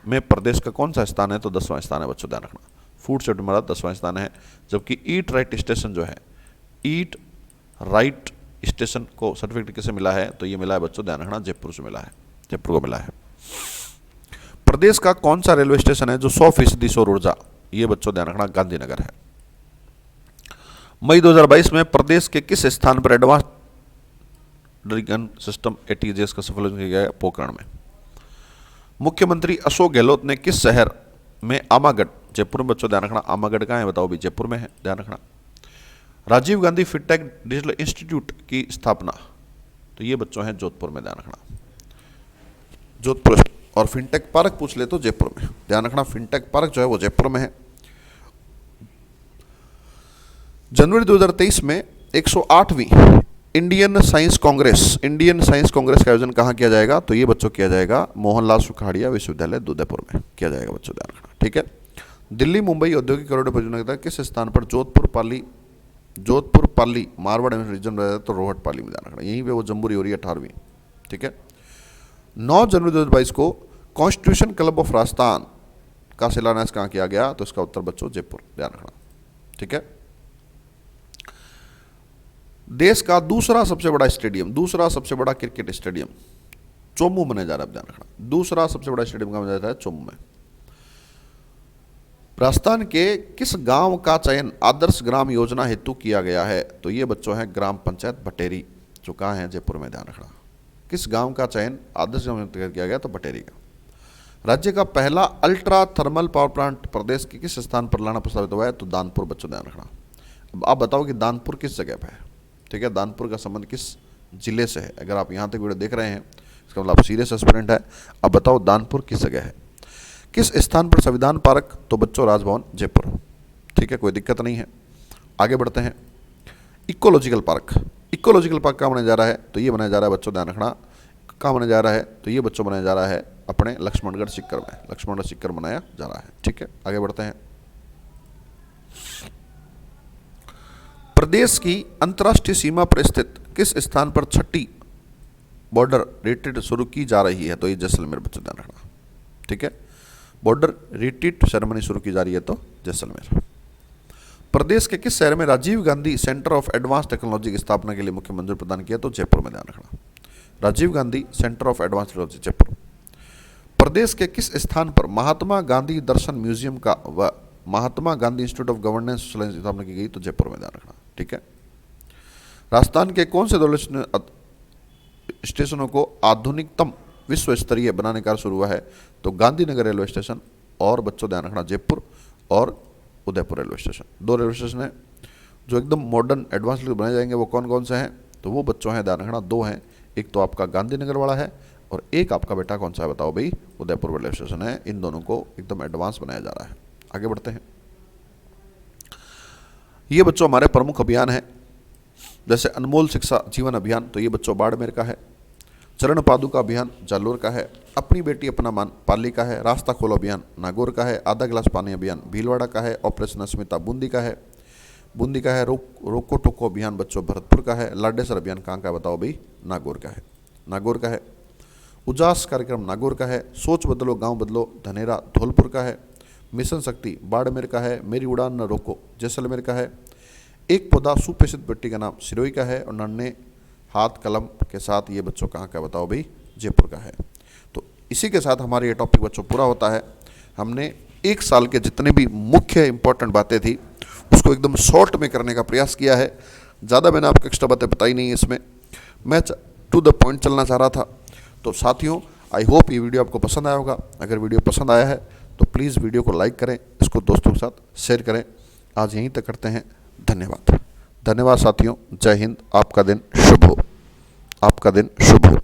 में प्रदेश का कौन सा स्थान है? तो 10वां स्थान है बच्चों, ध्यान रखना। फूड सेफ्टी में 10वां स्थान है, जबकि ईट राइट स्टेशन जो है, ईट राइट स्टेशन को सर्टिफिकेट किसे मिला है? तो ये मिला है बच्चों, ध्यान रखना, जयपुर से मिला है, जयपुर को मिला है। प्रदेश का कौन सा रेलवे स्टेशन है जो 100% सौर ऊर्जा? ये बच्चों ध्यान रखना, गांधीनगर है। मई 2022 में प्रदेश के किस स्थान पर एडवांस ड्रिगन सिस्टम ATGS का सफल किया गया है? पोखरण में। मुख्यमंत्री अशोक गहलोत ने किस शहर में आमागढ़, जयपुर में बच्चों ध्यान रखना, आमागढ़ कहाँ है बताओ भी? जयपुर में है, ध्यान रखना। Rajiv Gandhi fintech digital institute की स्थापना, तो ये बच्चों हैं जोधपुर में, ध्यान रखना, जोधपुर। और फिनटेक पार्क पूछ ले तो जयपुर में, ध्यान रखना, फिनटेक पार्क जो है वो जयपुर में है। जनवरी 2023 में 108वीं इंडियन साइंस कांग्रेस का आयोजन कहाँ किया जाएगा? तो ये बच्चों किया जाएगा मोहनलाल सुखाड़िया विश्वविद्यालय उदयपुर में किया जाएगा बच्चों, ध्यान रखना। ठीक है, दिल्ली मुंबई औद्योगिक कॉरिडोर परियोजना के तहत किस स्थान पर जोधपुर पाली मारवाड़ रीजन में, तो रोहट पाली में, ध्यान रखना, यहीं पे वो जम्बूरी हो रही है 18वीं। ठीक है, 9 जनवरी 2022 को कॉन्स्टिट्यूशन क्लब ऑफ राजस्थान का शिलान्यास कहाँ किया गया? तो इसका उत्तर बच्चों जयपुर, ध्यान रखना। ठीक है, देश का दूसरा सबसे बड़ा क्रिकेट स्टेडियम चोमू बनाया जा रहा है, ध्यान रखना। दूसरा सबसे बड़ा स्टेडियम कहाँ बनाया जा रहा है? चोमू में। राजस्थान के किस गांव का चयन आदर्श ग्राम योजना हेतु किया गया है? तो ये बच्चों है ग्राम पंचायत बटेरी, जो कहाँ है? जयपुर में, ध्यान रखना। किस गांव का चयन आदर्श ग्राम किया गया? तो बटेरी का। राज्य का पहला अल्ट्रा थर्मल पावर प्लांट प्रदेश के किस स्थान पर लाना प्रस्तावित हुआ है? तो दानपुर बच्चों, ध्यान रखना। अब आप बताओ कि दानपुर किस जगह पर है? ठीक है, दानपुर का संबंध किस जिले से है? अगर आप यहाँ तक वीडियो देख रहे हैं इसका मतलब आप सीरियस एस्पिरेंट है। अब बताओ दानपुर किस जगह है? किस स्थान पर संविधान पार्क? तो बच्चों राजभवन जयपुर। ठीक है, कोई दिक्कत नहीं है। आगे बढ़ते हैं। इकोलॉजिकल पार्क कहाँ बनाया जा रहा है? तो ये बनाया जा रहा है बच्चों, ध्यान रखना, कहाँ बनाया जा रहा है? तो ये बच्चों बनाया जा रहा है अपने लक्ष्मणगढ़ सीकर में, लक्ष्मणगढ़ सीकर बनाया जा रहा है। ठीक है, आगे बढ़ते हैं। प्रदेश की अंतर्राष्ट्रीय सीमा पर स्थित किस स्थान पर छठी बॉर्डर रिट्रीट शुरू की जा रही है? तो ये जैसलमेर, बच्चों ध्यान रखना, ठीक है। बॉर्डर रिट्रीट सेरेमनी शुरू की जा रही है तो जैसलमेर। प्रदेश के किस शहर में Rajiv Gandhi centre of advance technology की स्थापना के लिए मुख्य मंजूरी प्रदान किया? तो जयपुर में, ध्यान रखना, Rajiv Gandhi centre of advance technology, Jaipur. प्रदेश के किस स्थान पर महात्मा गांधी दर्शन म्यूजियम का व Mahatma Gandhi institute of governance की स्थापना की गई? तो जयपुर में, ध्यान रखना, ठीक है। राजस्थान के कौन से दो स्टेशनों को आधुनिकतम विश्व स्तरीय बनाने का शुरू हुआ है? तो गांधीनगर रेलवे स्टेशन और, बच्चों ध्यान रखना, जयपुर और उदयपुर रेलवे स्टेशन। दो रेलवे स्टेशन हैं जो एकदम मॉडर्न एडवांस बनाए जाएंगे। वो कौन कौन से हैं? तो वो बच्चों हैं, ध्यान रखना, दो हैं। एक तो आपका गांधीनगर वाला है और एक आपका बेटा कौन सा है बताओ भाई? उदयपुर रेलवे स्टेशन है। इन दोनों को एकदम एडवांस बनाया जा रहा है। आगे बढ़ते हैं। ये बच्चों हमारे प्रमुख अभियान हैं, जैसे अनमोल शिक्षा जीवन अभियान, तो ये बच्चों बाड़मेर का है। चरण पादुका अभियान जालोर का है। अपनी बेटी अपना मान पाली का है। रास्ता खोलो अभियान नागौर का है। आधा गिलास पानी अभियान भीलवाड़ा का है। ऑपरेशन अस्मिता बूंदी का है, रोको टोको अभियान बच्चों भरतपुर का है। लाडेसर अभियान कहाँ का है बताओ भाई? नागौर का है, नागौर का है। उजास कार्यक्रम नागौर का है। सोच बदलो गांव बदलो धनेरा धौलपुर का है। मिशन शक्ति बाड़मेर का है। मेरी उड़ान न रोको जैसलमेर का है। एक पौधा सुपेषित बेटी का नाम सिरोही का है। और नन्हे हाथ कलम के साथ ये बच्चों कहाँ का बताओ भाई? जयपुर का है। तो इसी के साथ हमारा ये टॉपिक बच्चों पूरा होता है। हमने एक साल के जितने भी मुख्य इंपॉर्टेंट बातें थी उसको एकदम शॉर्ट में करने का प्रयास किया है। ज़्यादा मैंने आपको एक्स्ट्रा बातें बताई नहीं है इसमें, मैं टू द पॉइंट चलना चाह रहा था। तो साथियों, आई होप ये वीडियो आपको पसंद आया होगा। अगर वीडियो पसंद आया है तो प्लीज़ वीडियो को लाइक करें, इसको दोस्तों के साथ शेयर करें। आज यहीं तक करते हैं। धन्यवाद, धन्यवाद साथियों। जय हिंद। आपका दिन शुभ हो, आपका दिन शुभ हो।